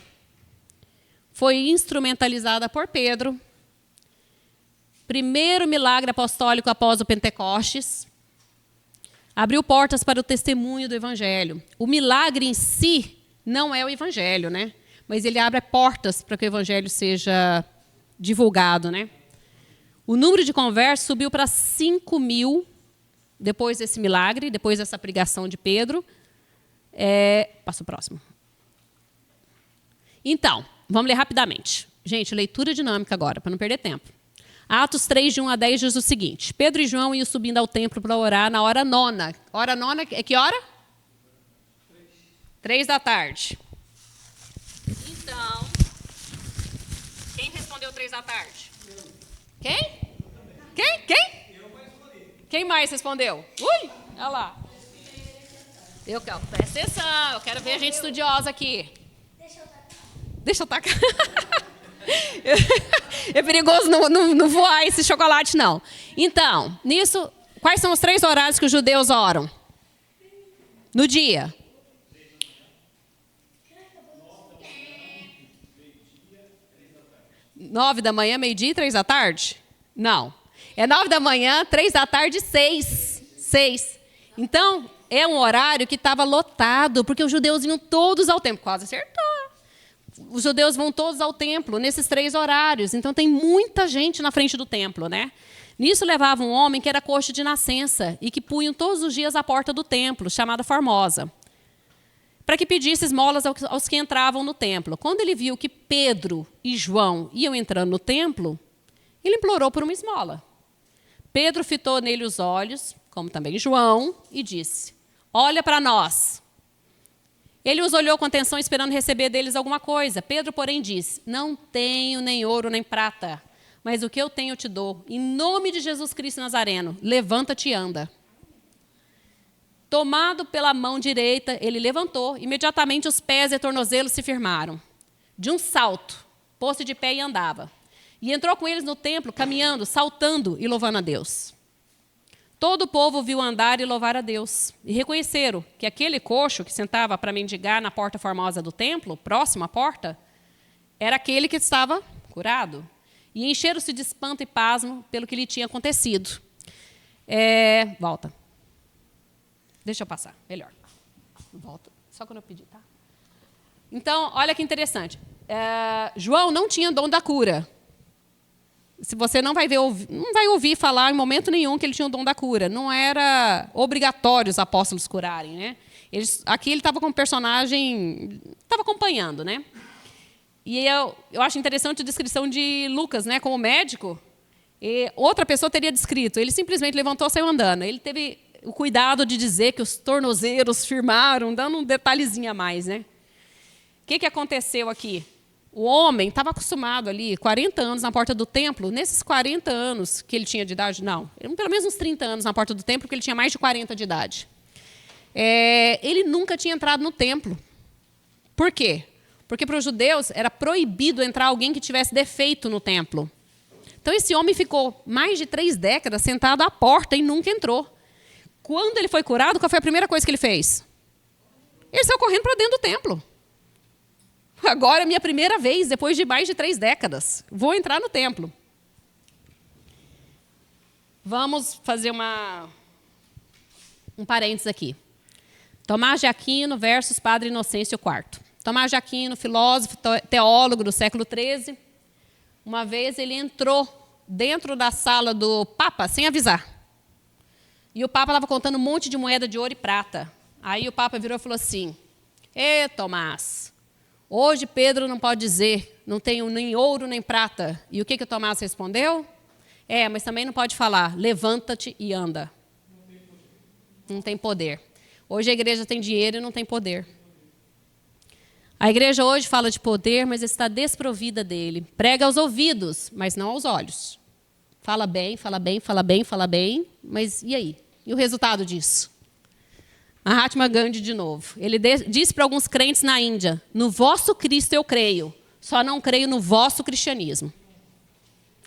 Foi instrumentalizada por Pedro. Primeiro milagre apostólico após o Pentecostes. Abriu portas para o testemunho do evangelho. O milagre em si não é o evangelho, né? Mas ele abre portas para que o evangelho seja divulgado, né? O número de conversos subiu para 5.000 depois desse milagre, depois dessa pregação de Pedro. Passa o próximo. Então, vamos ler rapidamente. Gente, leitura dinâmica agora, para não perder tempo. Atos 3, de 1 a 10, diz o seguinte. Pedro e João iam subindo ao templo para orar na hora nona. Hora nona é que hora? 3 da tarde. Então, quem respondeu 3 da tarde? Quem? Quem? Quem mais respondeu? Ui, olha lá. Presta atenção, eu quero ver a gente estudiosa aqui. Deixa eu tacar. É perigoso não voar esse chocolate, não. Então, nisso, quais são os 3 horários que os judeus oram? No dia? 9 da manhã, meio-dia e 3 da tarde? Não. É 9 da manhã, 3 da tarde, 6. Então, é um horário que estava lotado, porque os judeus iam todos ao templo. Quase acertou. Os judeus vão todos ao templo nesses 3 horários. Então, tem muita gente na frente do templo, né? Nisso levava um homem que era coxo de nascença e que punham todos os dias à porta do templo, chamada Formosa, para que pedisse esmolas aos que entravam no templo. Quando ele viu que Pedro e João iam entrando no templo, ele implorou por uma esmola. Pedro fitou nele os olhos, como também João, e disse: olha para nós. Ele os olhou com atenção, esperando receber deles alguma coisa. Pedro, porém, disse: não tenho nem ouro nem prata, mas o que eu tenho eu te dou. Em nome de Jesus Cristo Nazareno, levanta-te e anda. Tomado pela mão direita, ele levantou. Imediatamente os pés e tornozelos se firmaram. De um salto, pôs-se de pé e andava. E entrou com eles no templo, caminhando, saltando e louvando a Deus. Todo o povo viu andar e louvar a Deus. E reconheceram que aquele coxo que sentava para mendigar na porta formosa do templo, próximo à porta, era aquele que estava curado. E encheram-se de espanto e pasmo pelo que lhe tinha acontecido. Volta. Deixa eu passar, melhor. Volta, só quando eu pedir, tá? Então, olha que interessante. João não tinha dom da cura. Se você não vai ouvir falar em momento nenhum que ele tinha o dom da cura. Não era obrigatório os apóstolos curarem, né? Aqui ele estava com um personagem, estava acompanhando, né? E eu acho interessante a descrição de Lucas, né? Como médico, e outra pessoa teria descrito. Ele simplesmente levantou e saiu andando. Ele teve o cuidado de dizer que os tornozelos firmaram, dando um detalhezinho a mais, né? O que aconteceu aqui? O homem estava acostumado ali, 40 anos na porta do templo. Nesses 40 anos que ele tinha de idade, não, pelo menos uns 30 anos na porta do templo, porque ele tinha mais de 40 de idade. Ele nunca tinha entrado no templo. Por quê? Porque para os judeus era proibido entrar alguém que tivesse defeito no templo. Então esse homem ficou mais de 3 décadas sentado à porta e nunca entrou. Quando ele foi curado, qual foi a primeira coisa que ele fez? Ele saiu correndo para dentro do templo. Agora é minha primeira vez, depois de mais de 3 décadas. Vou entrar no templo. Vamos fazer um parênteses aqui. Tomás de Aquino versus Padre Inocêncio IV. Tomás de Aquino, filósofo, teólogo do século XIII. Uma vez ele entrou dentro da sala do Papa sem avisar. E o Papa estava contando um monte de moeda de ouro e prata. Aí o Papa virou e falou assim: Tomás, hoje Pedro não pode dizer, não tenho nem ouro nem prata. E o que o Tomás respondeu? Mas também não pode falar, levanta-te e anda. Não tem poder. Hoje a igreja tem dinheiro e não tem poder. A igreja hoje fala de poder, mas está desprovida dele. Prega aos ouvidos, mas não aos olhos. Fala bem, fala bem, fala bem, fala bem, mas e aí? E o resultado disso? Mahatma Gandhi de novo. Ele disse para alguns crentes na Índia: no vosso Cristo eu creio, só não creio no vosso cristianismo.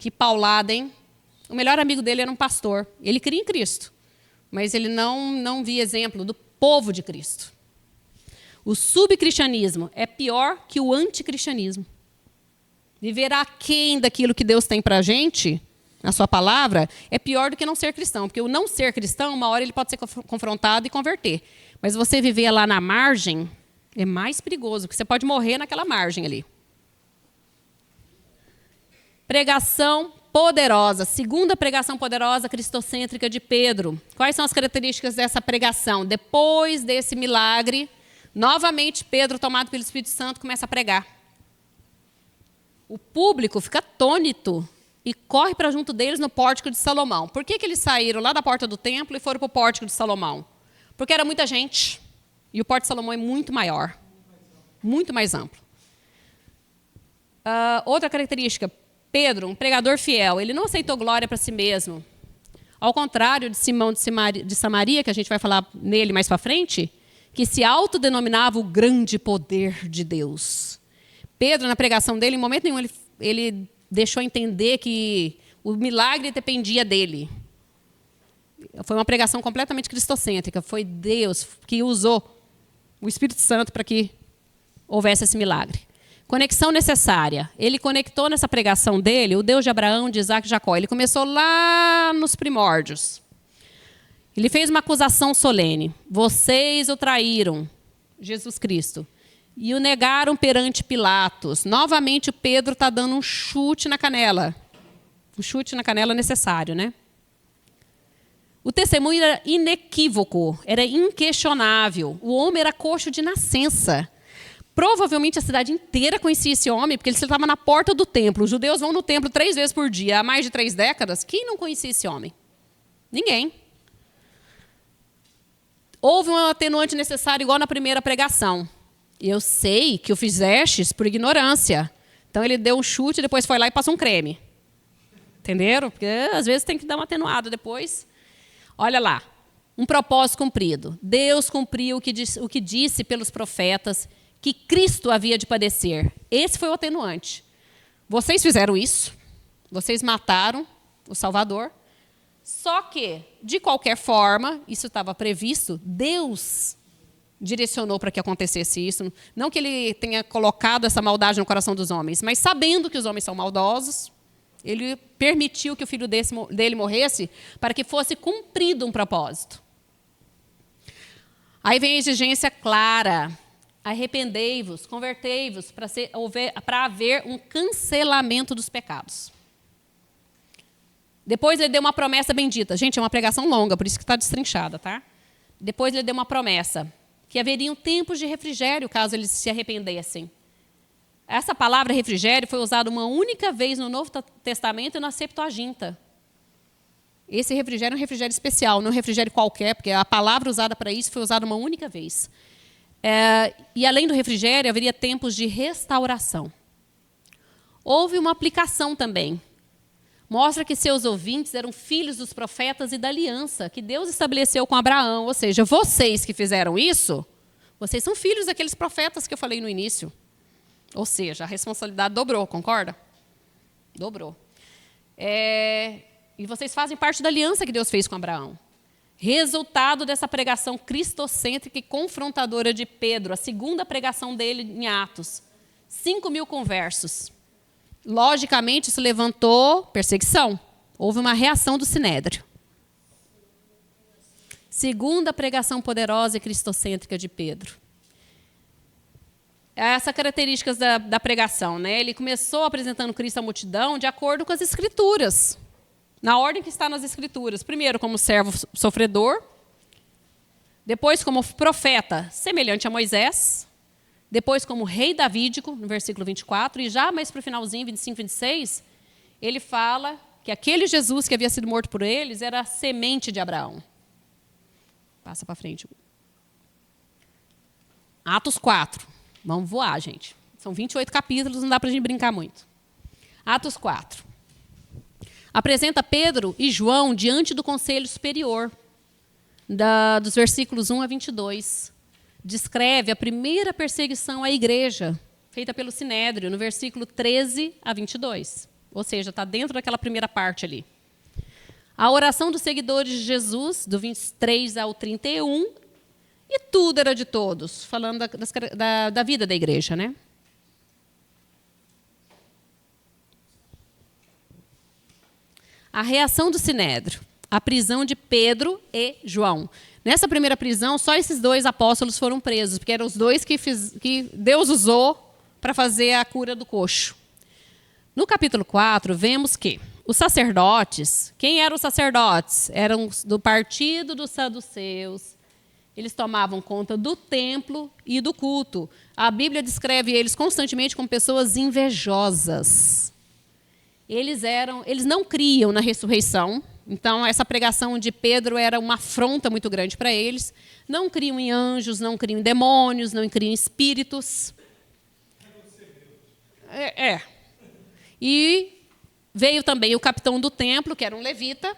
Que paulada, hein? O melhor amigo dele era um pastor. Ele cria em Cristo, mas ele não via exemplo do povo de Cristo. O subcristianismo é pior que o anticristianismo. Viver aquém daquilo que Deus tem para a gente, na sua palavra, é pior do que não ser cristão. Porque o não ser cristão, uma hora ele pode ser confrontado e converter. Mas você viver lá na margem é mais perigoso, porque você pode morrer naquela margem ali. Pregação poderosa. Segunda pregação poderosa cristocêntrica de Pedro. Quais são as características dessa pregação? Depois desse milagre, novamente Pedro, tomado pelo Espírito Santo, começa a pregar. O público fica atônito e corre para junto deles no pórtico de Salomão. Por que eles saíram lá da porta do templo e foram para o pórtico de Salomão? Porque era muita gente. E o pórtico de Salomão é muito maior. Muito mais amplo. Outra característica. Pedro, um pregador fiel, ele não aceitou glória para si mesmo. Ao contrário de Simão de Samaria, que a gente vai falar nele mais para frente, que se autodenominava o grande poder de Deus. Pedro, na pregação dele, em momento nenhum, ele deixou entender que o milagre dependia dele. Foi uma pregação completamente cristocêntrica. Foi Deus que usou o Espírito Santo para que houvesse esse milagre. Conexão necessária. Ele conectou nessa pregação dele o Deus de Abraão, de Isaac e Jacó. Ele começou lá nos primórdios. Ele fez uma acusação solene. Vocês o traíram, Jesus Cristo, e o negaram perante Pilatos. Novamente o Pedro está dando um chute na canela. Um chute na canela necessário, né? O testemunho era inequívoco, era inquestionável. O homem era coxo de nascença. Provavelmente a cidade inteira conhecia esse homem, porque ele estava na porta do templo. Os judeus vão no templo 3 vezes por dia, há mais de 3 décadas. Quem não conhecia esse homem? Ninguém. Houve um atenuante necessário, igual na primeira pregação. Eu sei que o fizestes por ignorância. Então ele deu um chute, depois foi lá e passou um creme. Entenderam? Porque às vezes tem que dar uma atenuada depois. Olha lá, um propósito cumprido. Deus cumpriu o que disse pelos profetas, que Cristo havia de padecer. Esse foi o atenuante. Vocês fizeram isso, vocês mataram o Salvador, só que, de qualquer forma, isso estava previsto, Deus direcionou para que acontecesse isso. Não que ele tenha colocado essa maldade no coração dos homens, mas sabendo que os homens são maldosos, ele permitiu que o filho dele morresse para que fosse cumprido um propósito. Aí vem a exigência clara. Arrependei-vos, convertei-vos para haver um cancelamento dos pecados. Depois ele deu uma promessa bendita. Gente, é uma pregação longa, por isso que está destrinchada, tá? Depois ele deu uma promessa, que haveriam tempos de refrigério, caso eles se arrependessem. Essa palavra refrigério foi usada uma única vez no Novo Testamento e na Septuaginta. Esse refrigério é um refrigério especial, não é um refrigério qualquer, porque a palavra usada para isso foi usada uma única vez. E além do refrigério, haveria tempos de restauração. Houve uma aplicação também. Mostra que seus ouvintes eram filhos dos profetas e da aliança que Deus estabeleceu com Abraão. Ou seja, vocês que fizeram isso, vocês são filhos daqueles profetas que eu falei no início. Ou seja, a responsabilidade dobrou, concorda? Dobrou. E vocês fazem parte da aliança que Deus fez com Abraão. Resultado dessa pregação cristocêntrica e confrontadora de Pedro, a segunda pregação dele em Atos. 5.000 conversos. Logicamente, isso levantou perseguição. Houve uma reação do Sinédrio. Segunda pregação poderosa e cristocêntrica de Pedro. Essas características da pregação, né? Ele começou apresentando Cristo à multidão de acordo com as Escrituras. Na ordem que está nas Escrituras. Primeiro, como servo sofredor. Depois, como profeta, semelhante a Moisés. Depois, como rei davídico, no versículo 24. E já mais para o finalzinho, 25, 26, ele fala que aquele Jesus que havia sido morto por eles era a semente de Abraão. Passa para frente. Atos 4. Vamos voar, gente. São 28 capítulos, não dá para a gente brincar muito. Atos 4. Apresenta Pedro e João diante do conselho superior, dos versículos 1 a 22. Descreve a primeira perseguição à igreja, feita pelo Sinédrio, no versículo 13 a 22. Ou seja, está dentro daquela primeira parte ali. A oração dos seguidores de Jesus, do 23 ao 31, e tudo era de todos, falando da vida da igreja, né? A reação do Sinédrio, a prisão de Pedro e João. Nessa primeira prisão, só esses dois apóstolos foram presos, porque eram os dois que Deus usou para fazer a cura do coxo. No capítulo 4, vemos que os sacerdotes, quem eram os sacerdotes? Eram do partido dos saduceus. Eles tomavam conta do templo e do culto. A Bíblia descreve eles constantemente como pessoas invejosas. Eles não criam na ressurreição. Então, essa pregação de Pedro era uma afronta muito grande para eles. Não criam em anjos, não criam em demônios, não criam em espíritos. E veio também o capitão do templo, que era um levita.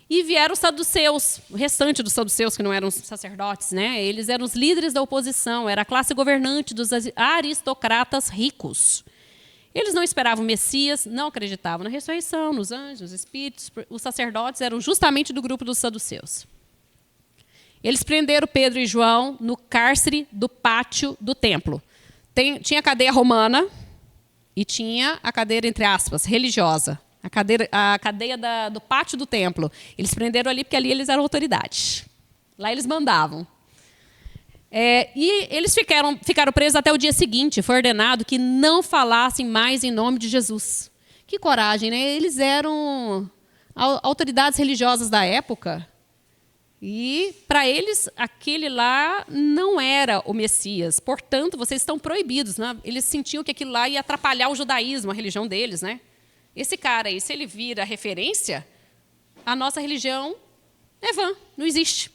E vieram os saduceus, o restante dos saduceus, que não eram sacerdotes, né? Eles eram os líderes da oposição, era a classe governante dos aristocratas ricos. Eles não esperavam o Messias, não acreditavam na ressurreição, nos anjos, nos espíritos. Os sacerdotes eram justamente do grupo dos saduceus. Eles prenderam Pedro e João no cárcere do pátio do templo. Tinha a cadeia romana e tinha a cadeia, entre aspas, religiosa. A cadeia do pátio do templo. Eles prenderam ali porque ali eles eram autoridade. Lá eles mandavam. E eles ficaram presos até o dia seguinte. Foi ordenado que não falassem mais em nome de Jesus. Que coragem, né? Eles eram autoridades religiosas da época. E, para eles, aquele lá não era o Messias. Portanto, vocês estão proibidos. Né? Eles sentiam que aquilo lá ia atrapalhar o judaísmo, a religião deles, né? Esse cara aí, se ele vira referência, a nossa religião é vã, não existe.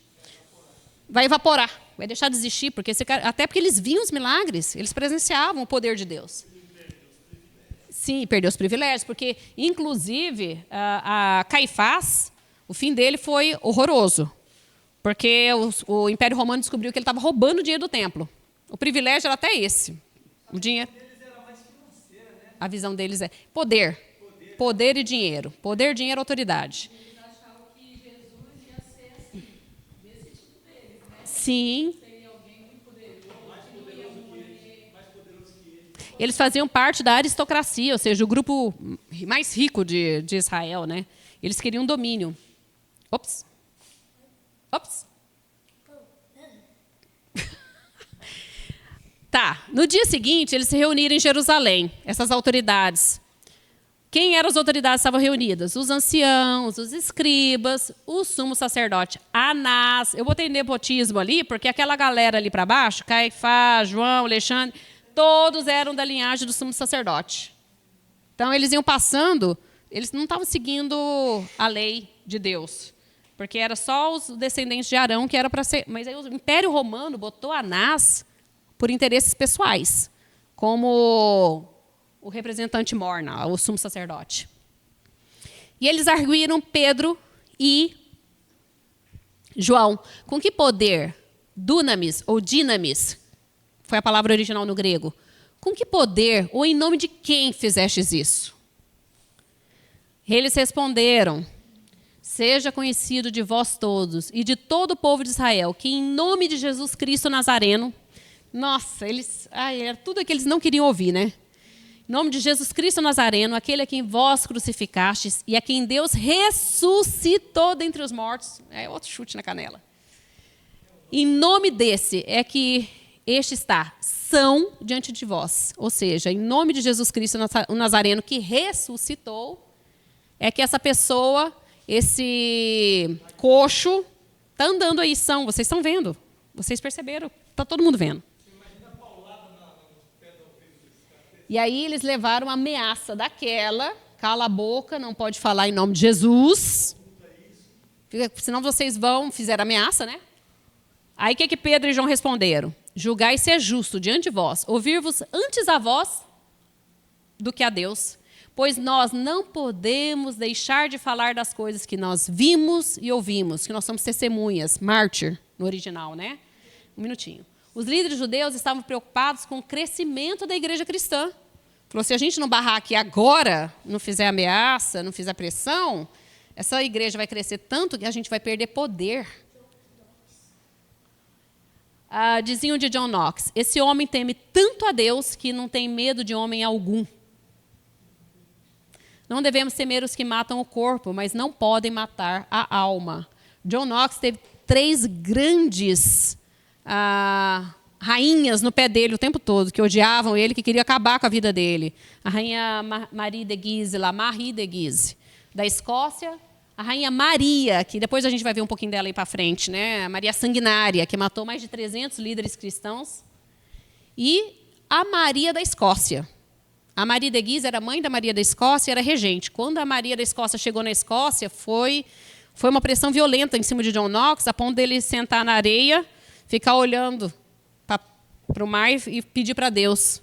Vai evaporar, vai deixar de existir, porque esse cara, até porque eles viam os milagres, eles presenciavam o poder de Deus. Sim, perdeu os privilégios, porque, inclusive, a Caifás, o fim dele foi horroroso, porque o Império Romano descobriu que ele estava roubando o dinheiro do templo. O privilégio era até esse, o dinheiro. A visão deles é poder. Poder e dinheiro. Poder, dinheiro, autoridade. Eles achavam que Jesus ia ser assim, desse tipo deles, né? Sim. Seria alguém muito poderoso, mais poderoso que ele. Eles faziam parte da aristocracia, ou seja, o grupo mais rico de Israel, né? Eles queriam domínio. Ops. Tá. No dia seguinte, eles se reuniram em Jerusalém, essas autoridades. Quem eram as autoridades que estavam reunidas? Os anciãos, os escribas, o sumo sacerdote Anás. Eu botei nepotismo ali, porque aquela galera ali para baixo, Caifás, João, Alexandre, todos eram da linhagem do sumo sacerdote. Então, eles iam passando, eles não estavam seguindo a lei de Deus, porque era só os descendentes de Arão que era para ser. Mas aí o Império Romano botou Anás por interesses pessoais, como o representante morna, o sumo sacerdote. E eles arguíram Pedro e João. Com que poder? Dunamis ou dinamis, foi a palavra original no grego. Com que poder ou em nome de quem fizestes isso? Eles responderam: seja conhecido de vós todos e de todo o povo de Israel que em nome de Jesus Cristo Nazareno, nossa, era tudo que eles não queriam ouvir, né? Em nome de Jesus Cristo Nazareno, aquele a quem vós crucificastes e a quem Deus ressuscitou dentre os mortos. É outro chute na canela. Em nome desse é que este está são diante de vós. Ou seja, em nome de Jesus Cristo o Nazareno que ressuscitou, é que essa pessoa, esse coxo, está andando aí, vocês estão vendo. Vocês perceberam, está todo mundo vendo. E aí eles levaram uma ameaça daquela, cala a boca, não pode falar em nome de Jesus. Senão vocês fizeram ameaça, né? Aí o que Pedro e João responderam? Julgai ser justo diante de vós, ouvir-vos antes a vós do que a Deus, pois nós não podemos deixar de falar das coisas que nós vimos e ouvimos, que nós somos testemunhas, mártir no original, né? Um minutinho. Os líderes judeus estavam preocupados com o crescimento da igreja cristã. Falou, se a gente não barrar aqui agora, não fizer ameaça, não fizer pressão, essa igreja vai crescer tanto que a gente vai perder poder. Diziam de John Knox, esse homem teme tanto a Deus que não tem medo de homem algum. Não devemos temer os que matam o corpo, mas não podem matar a alma. John Knox teve 3 grandes rainhas no pé dele o tempo todo, que odiavam ele, que queriam acabar com a vida dele. A rainha Marie de Guise, da Escócia. A rainha Maria, que depois a gente vai ver um pouquinho dela aí para frente, né? A Maria Sanguinária, que matou mais de 300 líderes cristãos. E a Maria da Escócia. A Marie de Guise era mãe da Maria da Escócia e era regente. Quando a Maria da Escócia chegou na Escócia, foi uma pressão violenta em cima de John Knox, a ponto dele sentar na areia, ficar olhando para o mar e pedir para Deus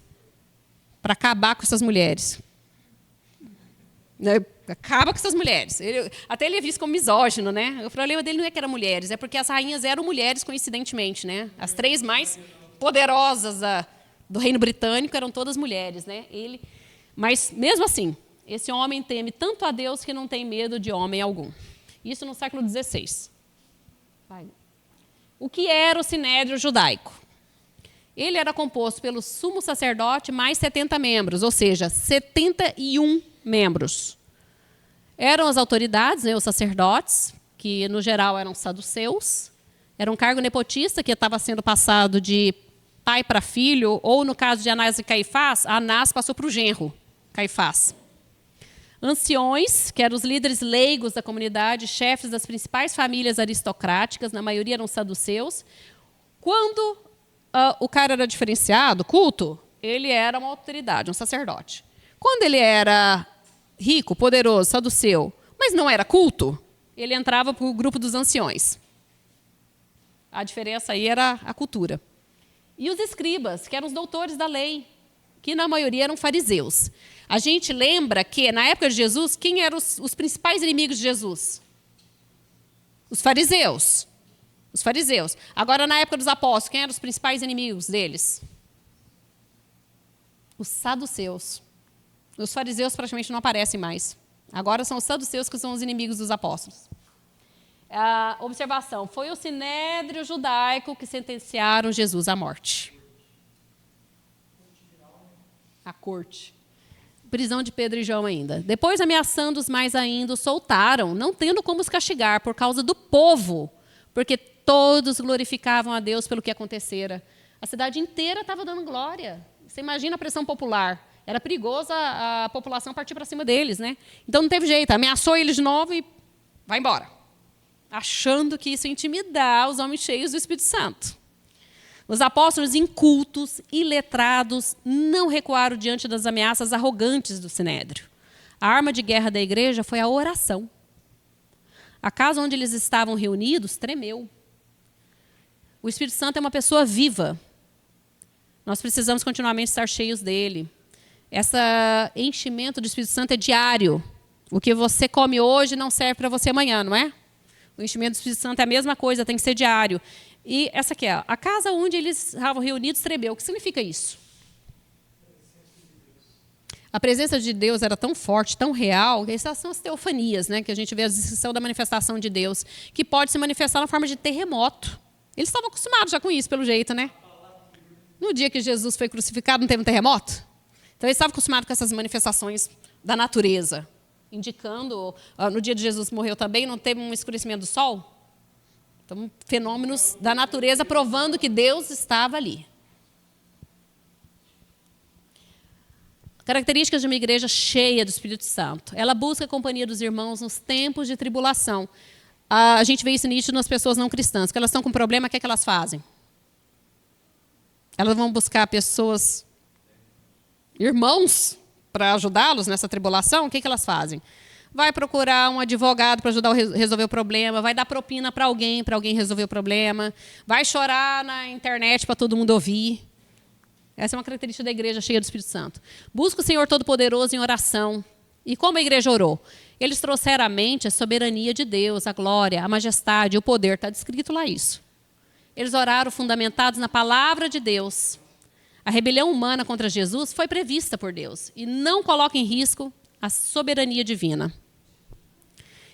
para acabar com essas mulheres. Acaba com essas mulheres. Até ele é visto como misógino, né? O problema dele não é que eram mulheres, é porque as rainhas eram mulheres, coincidentemente, né? As 3 mais poderosas do reino britânico eram todas mulheres, né? Mas, mesmo assim, esse homem teme tanto a Deus que não tem medo de homem algum. Isso no século XVI. O que era o Sinédrio judaico? Ele era composto pelo sumo sacerdote mais 70 membros, ou seja, 71 membros. Eram as autoridades, né, os sacerdotes, que no geral eram saduceus. Era um cargo nepotista que estava sendo passado de pai para filho, ou no caso de Anás e Caifás, Anás passou para o genro, Caifás. Anciões, que eram os líderes leigos da comunidade, chefes das principais famílias aristocráticas, na maioria eram saduceus. Quando o cara era diferenciado, culto, ele era uma autoridade, um sacerdote. Quando ele era rico, poderoso, saduceu, mas não era culto, ele entrava para o grupo dos anciões. A diferença aí era a cultura. E os escribas, que eram os doutores da lei, que na maioria eram fariseus. A gente lembra que, na época de Jesus, quem eram os principais inimigos de Jesus? Os fariseus. Os fariseus. Agora, na época dos apóstolos, quem eram os principais inimigos deles? Os saduceus. Os fariseus praticamente não aparecem mais. Agora são os saduceus que são os inimigos dos apóstolos. Observação, foi o Sinédrio judaico que sentenciaram Jesus à morte. A corte. Prisão de Pedro e João ainda. Depois, ameaçando-os mais ainda, os soltaram, não tendo como os castigar, por causa do povo, porque todos glorificavam a Deus pelo que acontecera. A cidade inteira estava dando glória. Você imagina a pressão popular. Era perigoso a população partir para cima deles, né? Então não teve jeito, ameaçou eles de novo e vai embora. Achando que isso ia intimidar os homens cheios do Espírito Santo. Os apóstolos incultos, iletrados, não recuaram diante das ameaças arrogantes do Sinédrio. A arma de guerra da igreja foi a oração. A casa onde eles estavam reunidos tremeu. O Espírito Santo é uma pessoa viva. Nós precisamos continuamente estar cheios dele. Esse enchimento do Espírito Santo é diário. O que você come hoje não serve para você amanhã, não é? O enchimento do Espírito Santo é a mesma coisa, tem que ser diário. E essa aqui é a casa onde eles estavam reunidos tremeu. O que significa isso? A presença de Deus era tão forte, tão real, que essas são as teofanias, né, que a gente vê a descrição da manifestação de Deus, que pode se manifestar na forma de terremoto. Eles estavam acostumados já com isso, pelo jeito, né? No dia que Jesus foi crucificado, não teve um terremoto? Então, eles estavam acostumados com essas manifestações da natureza, indicando, no dia de Jesus morreu também, não teve um escurecimento do sol? Então, fenômenos da natureza provando que Deus estava ali. Características de uma igreja cheia do Espírito Santo. Ela busca a companhia dos irmãos nos tempos de tribulação. A gente vê isso nítido nas pessoas não cristãs. Que elas estão com problema, o que é que elas fazem? Elas vão buscar pessoas, irmãos, para ajudá-los nessa tribulação. O que é que elas fazem? Vai procurar um advogado para ajudar a resolver o problema, vai dar propina para alguém resolver o problema, vai chorar na internet para todo mundo ouvir. Essa é uma característica da igreja cheia do Espírito Santo. Busca o Senhor Todo-Poderoso em oração. E como a igreja orou? Eles trouxeram à mente a soberania de Deus, a glória, a majestade, o poder. Está descrito lá isso. Eles oraram fundamentados na palavra de Deus. A rebelião humana contra Jesus foi prevista por Deus e não coloca em risco a soberania divina.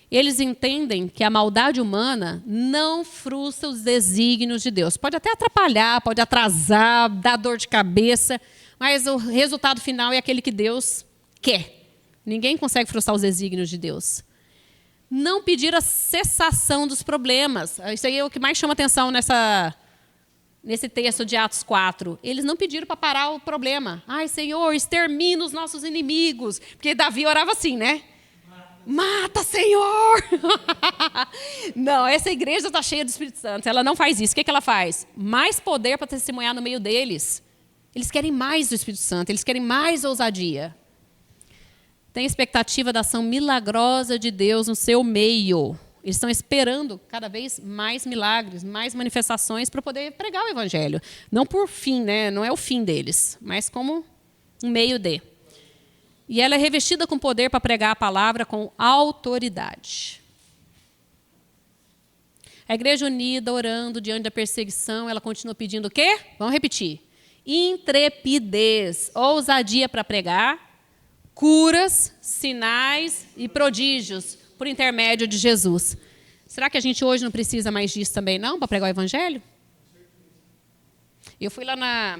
Eles entendem que a maldade humana não frustra os desígnios de Deus. Pode até atrapalhar, pode atrasar, dar dor de cabeça, mas o resultado final é aquele que Deus quer. Ninguém consegue frustrar os desígnios de Deus. Não pedir a cessação dos problemas. Isso aí é o que mais chama atenção nesse texto de Atos 4. Eles não pediram para parar o problema. Ai, Senhor, extermina os nossos inimigos. Porque Davi orava assim, né? Mata, Senhor! Não, essa igreja está cheia do Espírito Santo. Ela não faz isso. O que ela faz? Mais poder para testemunhar no meio deles. Eles querem mais do Espírito Santo. Eles querem mais ousadia. Tem expectativa da ação milagrosa de Deus no seu meio. Eles estão esperando cada vez mais milagres, mais manifestações para poder pregar o Evangelho. Não por fim, né? Não é o fim deles, mas como um meio de. E ela é revestida com poder para pregar a palavra com autoridade. A igreja unida, orando diante da perseguição, ela continua pedindo o quê? Vamos repetir. Intrepidez, ousadia para pregar, curas, sinais e prodígios por intermédio de Jesus. Será que a gente hoje não precisa mais disso também, não, para pregar o Evangelho? Eu fui lá na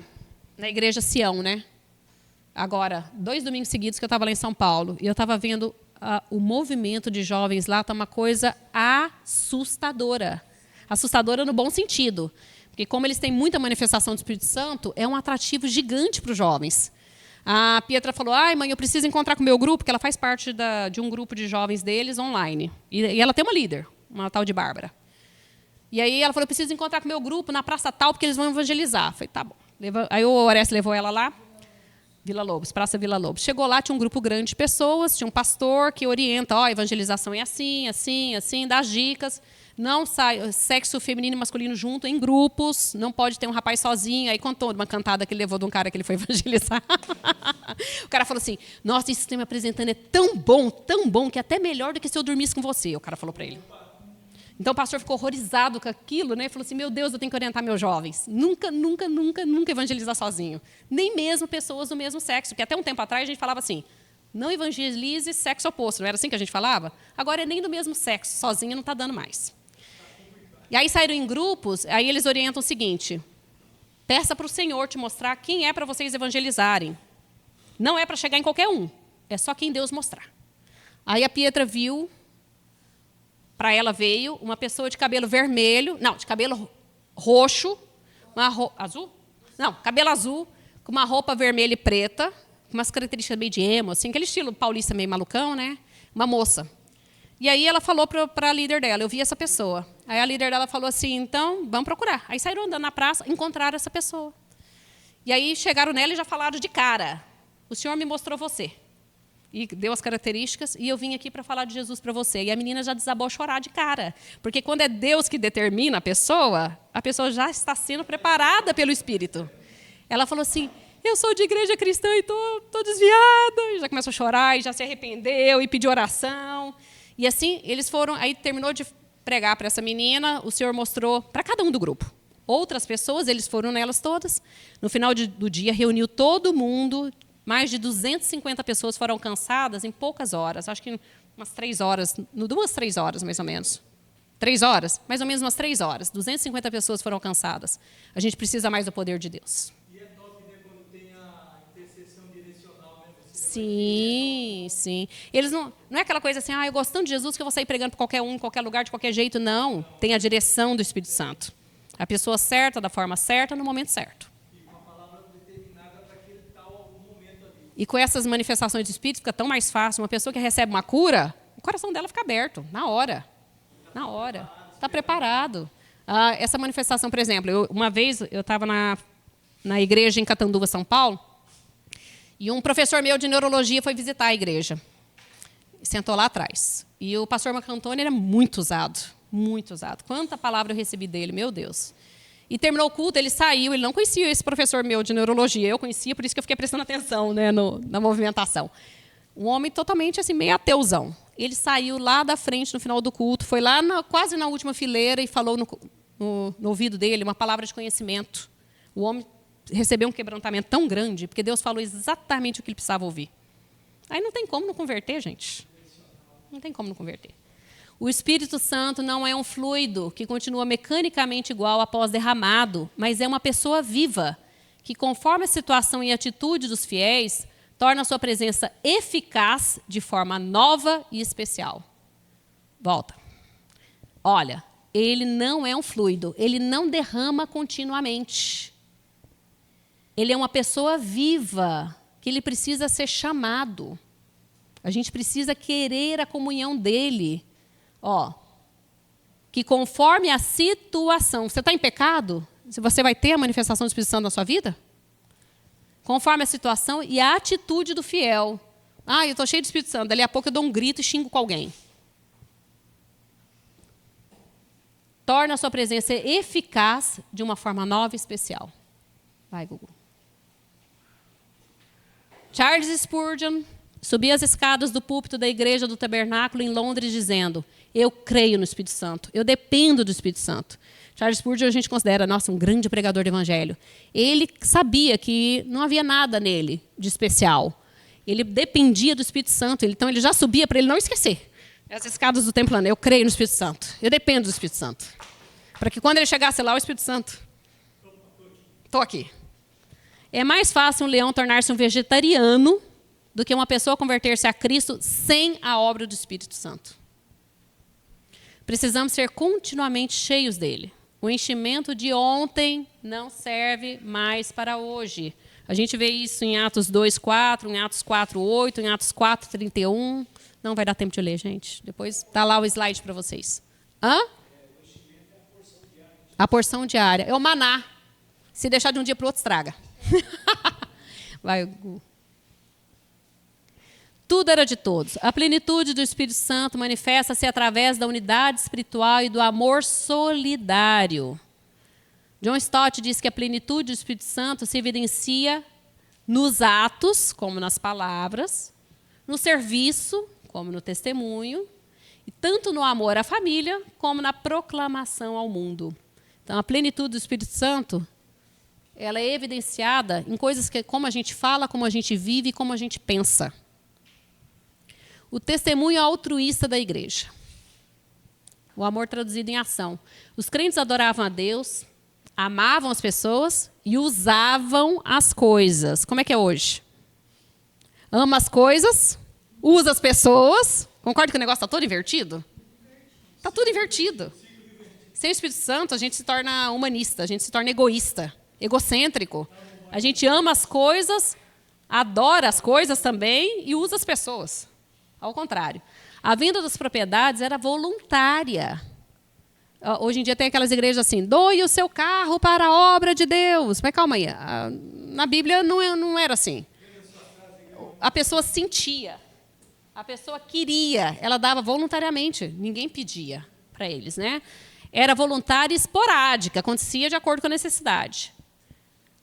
igreja Sião, né? Agora, 2 domingos seguidos que eu estava lá em São Paulo, e eu estava vendo o movimento de jovens lá, está uma coisa assustadora. Assustadora no bom sentido. Porque como eles têm muita manifestação do Espírito Santo, é um atrativo gigante para os jovens. A Pietra falou, ai mãe, eu preciso encontrar com o meu grupo, porque ela faz parte de um grupo de jovens deles online. E ela tem uma líder, uma tal de Bárbara. E aí ela falou, eu preciso encontrar com o meu grupo na praça tal, porque eles vão evangelizar. Eu falei, tá bom. Aí o Orestes levou ela lá. Vila Lobos, Praça Vila Lobos. Chegou lá, tinha um grupo grande de pessoas, tinha um pastor que orienta, a evangelização é assim, assim, assim, dá as dicas. Não sai sexo feminino e masculino junto, em grupos, não pode ter um rapaz sozinho. Aí contou uma cantada que ele levou de um cara que ele foi evangelizar. O cara falou assim, nossa, isso que você está me apresentando é tão bom, que é até melhor do que se eu dormisse com você, o cara falou para ele. Então o pastor ficou horrorizado com aquilo, né? Falou assim, meu Deus, eu tenho que orientar meus jovens. Nunca evangelizar sozinho. Nem mesmo pessoas do mesmo sexo. Porque até um tempo atrás a gente falava assim, não evangelize sexo oposto. Não era assim que a gente falava? Agora é nem do mesmo sexo. Sozinho não está dando mais. E aí saíram em grupos, aí eles orientam o seguinte, peça para o Senhor te mostrar quem é para vocês evangelizarem. Não é para chegar em qualquer um. É só quem Deus mostrar. Aí a Pietra viu... Para ela veio uma pessoa de cabelo vermelho, não, de cabelo roxo, azul? Não, cabelo azul, com uma roupa vermelha e preta, com umas características meio de emo, assim, aquele estilo paulista meio malucão, né? Uma moça. E aí ela falou para a líder dela, eu vi essa pessoa. Aí a líder dela falou assim, então, vamos procurar. Aí saíram andando na praça, encontraram essa pessoa. E aí chegaram nela e já falaram de cara. O Senhor me mostrou você. E deu as características, e eu vim aqui para falar de Jesus para você. E a menina já desabou a chorar de cara. Porque quando é Deus que determina a pessoa já está sendo preparada pelo Espírito. Ela falou assim, eu sou de igreja cristã e estou desviada. E já começou a chorar, e já se arrependeu, e pediu oração. E assim, eles foram, aí terminou de pregar para essa menina, o Senhor mostrou para cada um do grupo. Outras pessoas, eles foram nelas todas. No final do dia, reuniu todo mundo. Mais de 250 pessoas foram alcançadas em poucas horas. Acho que umas 3 horas, 2, 3 horas, mais ou menos. 3 horas? Mais ou menos umas 3 horas. 250 pessoas foram alcançadas. A gente precisa mais do poder de Deus. E é top, né, quando tem a intercessão direcional, né? Sim, sim. Eles não é aquela coisa assim, eu gosto tanto de Jesus que eu vou sair pregando para qualquer um, em qualquer lugar, de qualquer jeito. Não. Tem a direção do Espírito Santo. A pessoa certa, da forma certa, no momento certo. E com essas manifestações de Espírito fica tão mais fácil. Uma pessoa que recebe uma cura, o coração dela fica aberto, na hora. Na hora. Está preparado. Essa manifestação, por exemplo, uma vez eu estava na igreja em Catanduva, São Paulo, e um professor meu de neurologia foi visitar a igreja. Sentou lá atrás. E o pastor Marco Antônio era muito usado. Muito usado. Quanta palavra eu recebi dele, meu Deus. E terminou o culto, ele saiu, ele não conhecia esse professor meu de neurologia, eu conhecia, por isso que eu fiquei prestando atenção, né, na movimentação. Um homem totalmente assim, meio ateuzão. Ele saiu lá da frente no final do culto, foi lá quase na última fileira e falou no ouvido dele uma palavra de conhecimento. O homem recebeu um quebrantamento tão grande, porque Deus falou exatamente o que ele precisava ouvir. Aí não tem como não converter, gente. Não tem como não converter. O Espírito Santo não é um fluido que continua mecanicamente igual após derramado, mas é uma pessoa viva, que conforme a situação e atitude dos fiéis, torna a sua presença eficaz de forma nova e especial. Volta. Olha, ele não é um fluido, ele não derrama continuamente. Ele é uma pessoa viva, que ele precisa ser chamado. A gente precisa querer a comunhão dele. Que conforme a situação, você está em pecado, você vai ter a manifestação do Espírito Santo na sua vida? Conforme a situação e a atitude do fiel. Eu estou cheio de Espírito Santo, dali a pouco eu dou um grito e xingo com alguém. Torna a sua presença eficaz de uma forma nova e especial. Vai, Google. Charles Spurgeon subia as escadas do púlpito da igreja do Tabernáculo em Londres dizendo, eu creio no Espírito Santo, eu dependo do Espírito Santo. Charles Spurgeon a gente considera, um grande pregador do Evangelho. Ele sabia que não havia nada nele de especial. Ele dependia do Espírito Santo, então ele já subia para ele não esquecer. As escadas do templo, eu creio no Espírito Santo, eu dependo do Espírito Santo. Para que quando ele chegasse lá, o Espírito Santo, estou aqui. É mais fácil um leão tornar-se um vegetariano do que uma pessoa converter-se a Cristo sem a obra do Espírito Santo. Precisamos ser continuamente cheios dele. O enchimento de ontem não serve mais para hoje. A gente vê isso em Atos 2:4, em Atos 4:8, em Atos 4:31. Não vai dar tempo de ler, gente. Depois está lá o slide para vocês. A porção diária. É o maná. Se deixar de um dia para o outro, estraga. Vai, Gu. Tudo era de todos. A plenitude do Espírito Santo manifesta-se através da unidade espiritual e do amor solidário. John Stott diz que a plenitude do Espírito Santo se evidencia nos atos, como nas palavras, no serviço, como no testemunho, e tanto no amor à família, como na proclamação ao mundo. Então, a plenitude do Espírito Santo, ela é evidenciada em coisas que, como a gente fala, como a gente vive e como a gente pensa. O testemunho altruísta da igreja. O amor traduzido em ação. Os crentes adoravam a Deus, amavam as pessoas e usavam as coisas. Como é que é hoje? Ama as coisas, usa as pessoas. Concorda que o negócio está todo invertido? Está tudo invertido. Sem o Espírito Santo, a gente se torna humanista, a gente se torna egoísta, egocêntrico. A gente ama as coisas, adora as coisas também e usa as pessoas. Ao contrário. A venda das propriedades era voluntária. Hoje em dia tem aquelas igrejas assim, doe o seu carro para a obra de Deus. Mas calma aí, na Bíblia não era assim. A pessoa sentia, a pessoa queria, ela dava voluntariamente, ninguém pedia para eles, né? Era voluntária e esporádica, acontecia de acordo com a necessidade.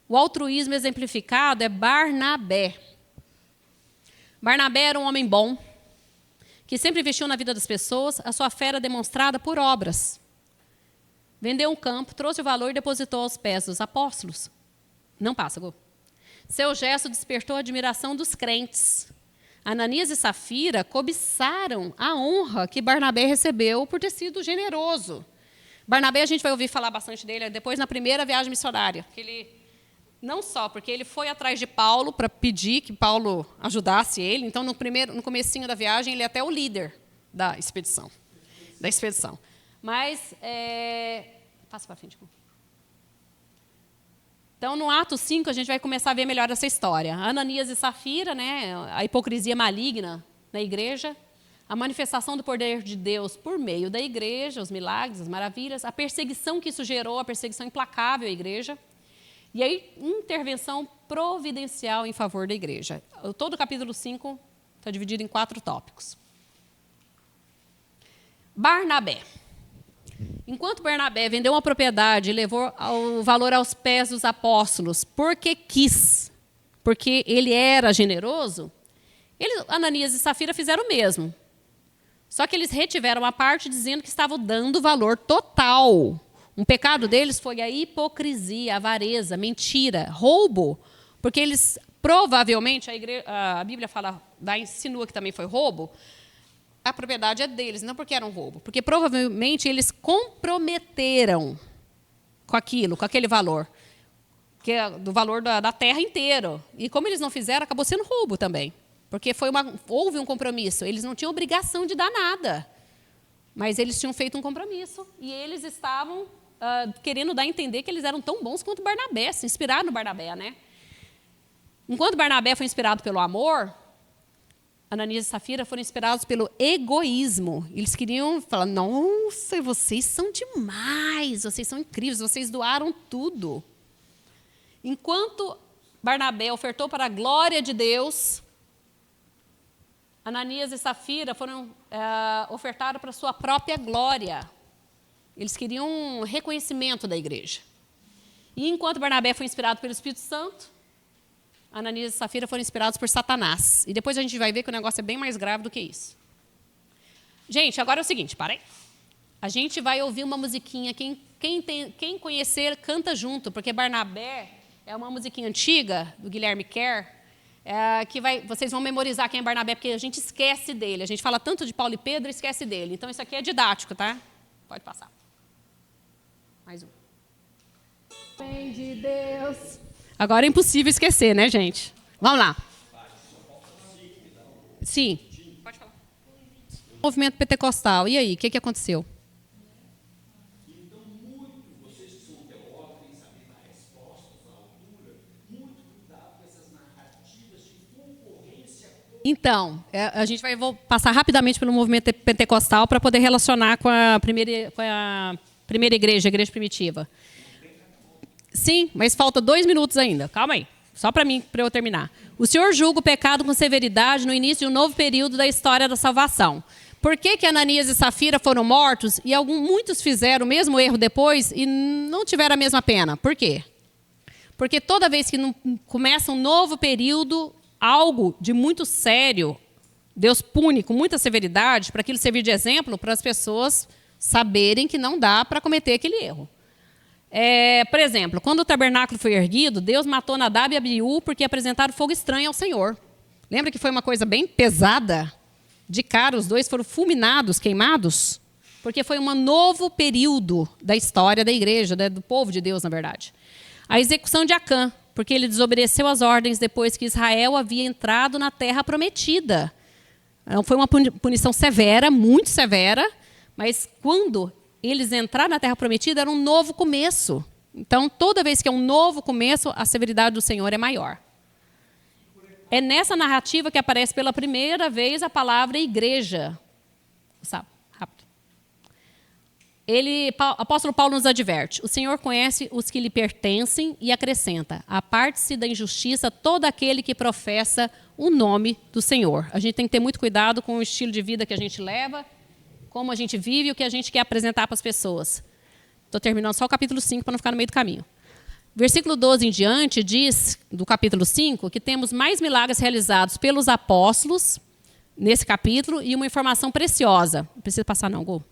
O altruísmo exemplificado é Barnabé. Barnabé era um homem bom, que sempre investiu na vida das pessoas, a sua fé era demonstrada por obras. Vendeu um campo, trouxe o valor e depositou aos pés dos apóstolos. Não passa, Gu. Seu gesto despertou a admiração dos crentes. Ananias e Safira cobiçaram a honra que Barnabé recebeu por ter sido generoso. Barnabé, a gente vai ouvir falar bastante dele depois na primeira viagem missionária. Não só porque ele foi atrás de Paulo para pedir que Paulo ajudasse ele. Então, no comecinho da viagem, ele é até o líder da expedição. Mas, passa para frente. Então, no Atos 5, a gente vai começar a ver melhor essa história. Ananias e Safira, né, a hipocrisia maligna na igreja, a manifestação do poder de Deus por meio da igreja, os milagres, as maravilhas, a perseguição que isso gerou, a perseguição implacável à igreja, e aí intervenção providencial em favor da igreja. Todo o capítulo 5 está dividido em 4 tópicos. Barnabé. Enquanto Barnabé vendeu uma propriedade e levou o valor aos pés dos apóstolos porque quis, porque ele era generoso, Ananias e Safira fizeram o mesmo. Só que eles retiveram a parte dizendo que estavam dando valor total. Um pecado deles foi a hipocrisia, a avareza, mentira, roubo, porque eles provavelmente, a Bíblia insinua que também foi roubo, a propriedade é deles, não porque era um roubo, porque provavelmente eles comprometeram com aquele valor, que é do valor da terra inteira. E como eles não fizeram, acabou sendo roubo também, porque houve um compromisso. Eles não tinham obrigação de dar nada, mas eles tinham feito um compromisso e eles estavam querendo dar a entender que eles eram tão bons quanto Barnabé, se inspiraram no Barnabé, né? Enquanto Barnabé foi inspirado pelo amor, Ananias e Safira foram inspirados pelo egoísmo. Eles queriam falar, nossa, vocês são demais, vocês são incríveis, vocês doaram tudo. Enquanto Barnabé ofertou para a glória de Deus, Ananias e Safira ofertaram para a sua própria glória. Eles queriam um reconhecimento da igreja. E enquanto Barnabé foi inspirado pelo Espírito Santo, Ananias e Safira foram inspirados por Satanás. E depois a gente vai ver que o negócio é bem mais grave do que isso. Gente, agora é o seguinte, para aí. A gente vai ouvir uma musiquinha. Quem conhecer, canta junto, porque Barnabé é uma musiquinha antiga, do Guilherme Kerr, vocês vão memorizar quem é Barnabé, porque a gente esquece dele. A gente fala tanto de Paulo e Pedro e esquece dele. Então, isso aqui é didático, tá? Pode passar. Mais um. Vem de Deus. Agora é impossível esquecer, né, gente? Vamos lá. Sim. Pode falar. Movimento pentecostal. E aí, o que aconteceu? Então, vocês que são teólogos, têm saber dar respostas à altura, muito cuidado com essas narrativas de concorrência. Então, a gente vai passar rapidamente pelo movimento pentecostal para poder relacionar com a primeira igreja, a igreja primitiva. Sim, mas falta 2 minutos ainda. Calma aí, só para eu terminar. O Senhor julga o pecado com severidade no início de um novo período da história da salvação. Por que Ananias e Safira foram mortos e muitos fizeram o mesmo erro depois e não tiveram a mesma pena? Por quê? Porque toda vez que começa um novo período, algo de muito sério, Deus pune com muita severidade para aquilo servir de exemplo para as pessoas saberem que não dá para cometer aquele erro. Por exemplo, quando o tabernáculo foi erguido, Deus matou Nadab e Abiú porque apresentaram fogo estranho ao Senhor. Lembra que foi uma coisa bem pesada? De cara, os dois foram fulminados, queimados, porque foi um novo período da história da igreja, do povo de Deus, na verdade. A execução de Acã, porque ele desobedeceu às ordens depois que Israel havia entrado na terra prometida. Foi uma punição severa, muito severa, mas quando eles entraram na terra prometida, era um novo começo. Então, toda vez que é um novo começo, a severidade do Senhor é maior. É nessa narrativa que aparece pela primeira vez a palavra igreja. Sabe? Rápido. Apóstolo Paulo nos adverte: o Senhor conhece os que lhe pertencem e acrescenta: aparte-se da injustiça todo aquele que professa o nome do Senhor. A gente tem que ter muito cuidado com o estilo de vida que a gente leva, como a gente vive e o que a gente quer apresentar para as pessoas. Estou terminando só o capítulo 5 para não ficar no meio do caminho. Versículo 12 em diante diz, do capítulo 5, que temos mais milagres realizados pelos apóstolos nesse capítulo e uma informação preciosa. Não precisa passar não, Gu.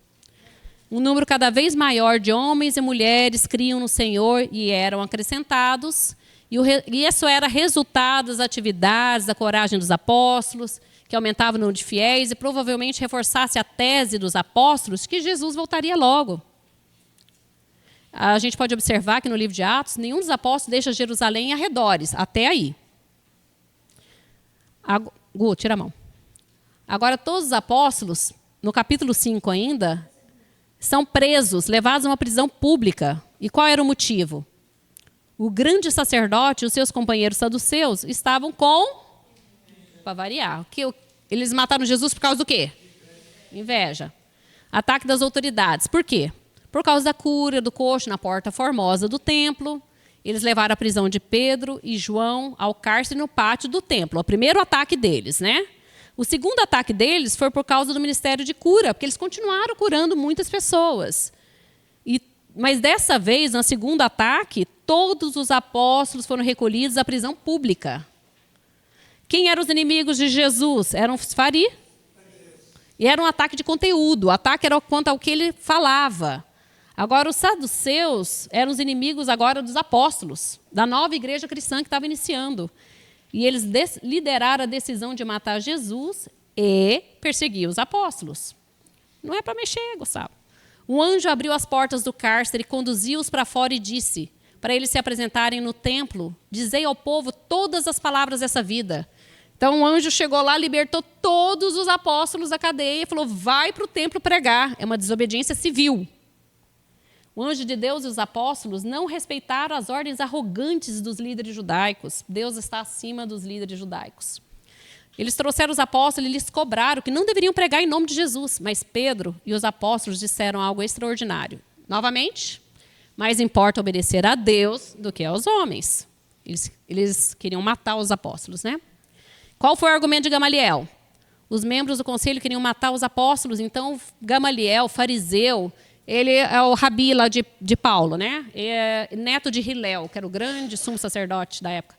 Um número cada vez maior de homens e mulheres criam no Senhor e eram acrescentados. E isso era resultado das atividades, da coragem dos apóstolos, que aumentava o número de fiéis e provavelmente reforçasse a tese dos apóstolos que Jesus voltaria logo. A gente pode observar que no livro de Atos, nenhum dos apóstolos deixa Jerusalém em arredores, até aí. Gu, tira a mão. Agora, todos os apóstolos, no capítulo 5 ainda, são presos, levados a uma prisão pública. E qual era o motivo? O grande sacerdote e os seus companheiros saduceus estavam com... Para variar. Eles mataram Jesus por causa do quê? Inveja. Ataque das autoridades. Por quê? Por causa da cura do coxo na porta formosa do templo. Eles levaram a prisão de Pedro e João ao cárcere no pátio do templo. O primeiro ataque deles, né? O segundo ataque deles foi por causa do ministério de cura, porque eles continuaram curando muitas pessoas. Mas dessa vez, no segundo ataque, todos os apóstolos foram recolhidos à prisão pública. Quem eram os inimigos de Jesus? Eram os fariseus. E era um ataque de conteúdo. O ataque era quanto ao que ele falava. Agora, os saduceus eram os inimigos agora dos apóstolos, da nova igreja cristã que estava iniciando. E eles lideraram a decisão de matar Jesus e perseguir os apóstolos. Não é para mexer, Gustavo. Um anjo abriu as portas do cárcere, conduziu-os para fora e disse, para eles se apresentarem no templo, dizei ao povo todas as palavras dessa vida. Então, o anjo chegou lá, libertou todos os apóstolos da cadeia e falou, vai para o templo pregar. É uma desobediência civil. O anjo de Deus e os apóstolos não respeitaram as ordens arrogantes dos líderes judaicos. Deus está acima dos líderes judaicos. Eles trouxeram os apóstolos e lhes cobraram que não deveriam pregar em nome de Jesus. Mas Pedro e os apóstolos disseram algo extraordinário. Novamente, mais importa obedecer a Deus do que aos homens. Eles queriam matar os apóstolos, né? Qual foi o argumento de Gamaliel? Os membros do conselho queriam matar os apóstolos. Então, Gamaliel, fariseu, ele é o rabi lá de Paulo, né? É neto de Hilel, que era o grande sumo sacerdote da época.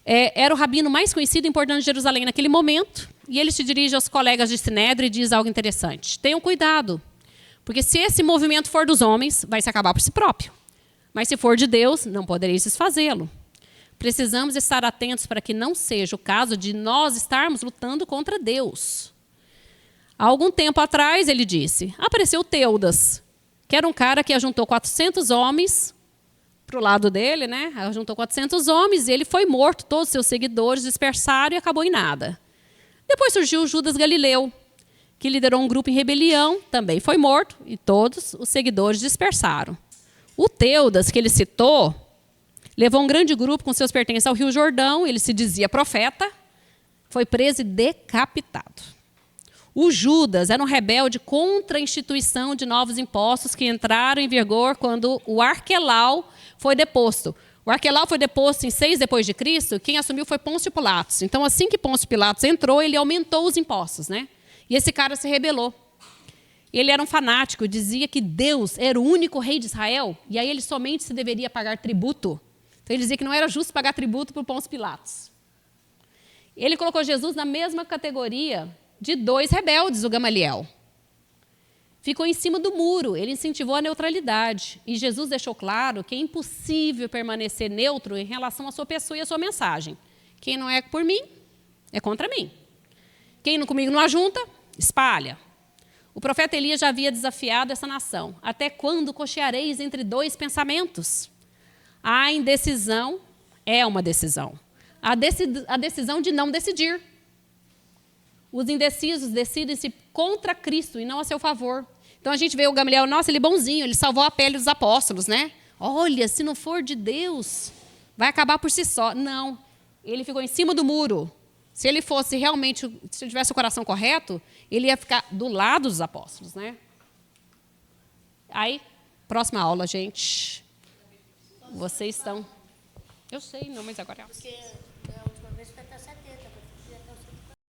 Era o rabino mais conhecido e importante de Jerusalém naquele momento. E ele se dirige aos colegas de Sinédrio e diz algo interessante. Tenham cuidado, porque se esse movimento for dos homens, vai se acabar por si próprio. Mas se for de Deus, não podereis desfazê-lo. Precisamos estar atentos para que não seja o caso de nós estarmos lutando contra Deus. Há algum tempo atrás, ele disse, apareceu Teudas, que era um cara que ajuntou 400 homens para o lado dele, né? Ajuntou 400 homens e ele foi morto, todos os seus seguidores dispersaram e acabou em nada. Depois surgiu Judas Galileu, que liderou um grupo em rebelião, também foi morto e todos os seguidores dispersaram. O Teudas, que ele citou, levou um grande grupo com seus pertences ao Rio Jordão, ele se dizia profeta, foi preso e decapitado. O Judas era um rebelde contra a instituição de novos impostos que entraram em vigor quando o Arquelau foi deposto. O Arquelau foi deposto em 6 depois de Cristo, quem assumiu foi Pôncio Pilatos. Então, assim que Pôncio Pilatos entrou, ele aumentou os impostos, né? E esse cara se rebelou. Ele era um fanático, dizia que Deus era o único rei de Israel, e aí ele somente se deveria pagar tributo. Então, ele dizia que não era justo pagar tributo para Pôncio Pilatos. Ele colocou Jesus na mesma categoria de 2 rebeldes, o Gamaliel. Ficou em cima do muro, ele incentivou a neutralidade. E Jesus deixou claro que é impossível permanecer neutro em relação à sua pessoa e à sua mensagem. Quem não é por mim, é contra mim. Quem não comigo não ajunta, espalha. O profeta Elias já havia desafiado essa nação. Até quando cocheareis entre 2 pensamentos? A indecisão é uma decisão. A decisão de não decidir. Os indecisos decidem-se contra Cristo e não a seu favor. Então a gente vê o Gamaliel, nossa, ele é bonzinho, ele salvou a pele dos apóstolos, né? Olha, se não for de Deus, vai acabar por si só. Não. Ele ficou em cima do muro. Se ele fosse realmente, se ele tivesse o coração correto, ele ia ficar do lado dos apóstolos, né? Aí, próxima aula, gente. Vocês estão... Eu sei, não, mas agora é... Porque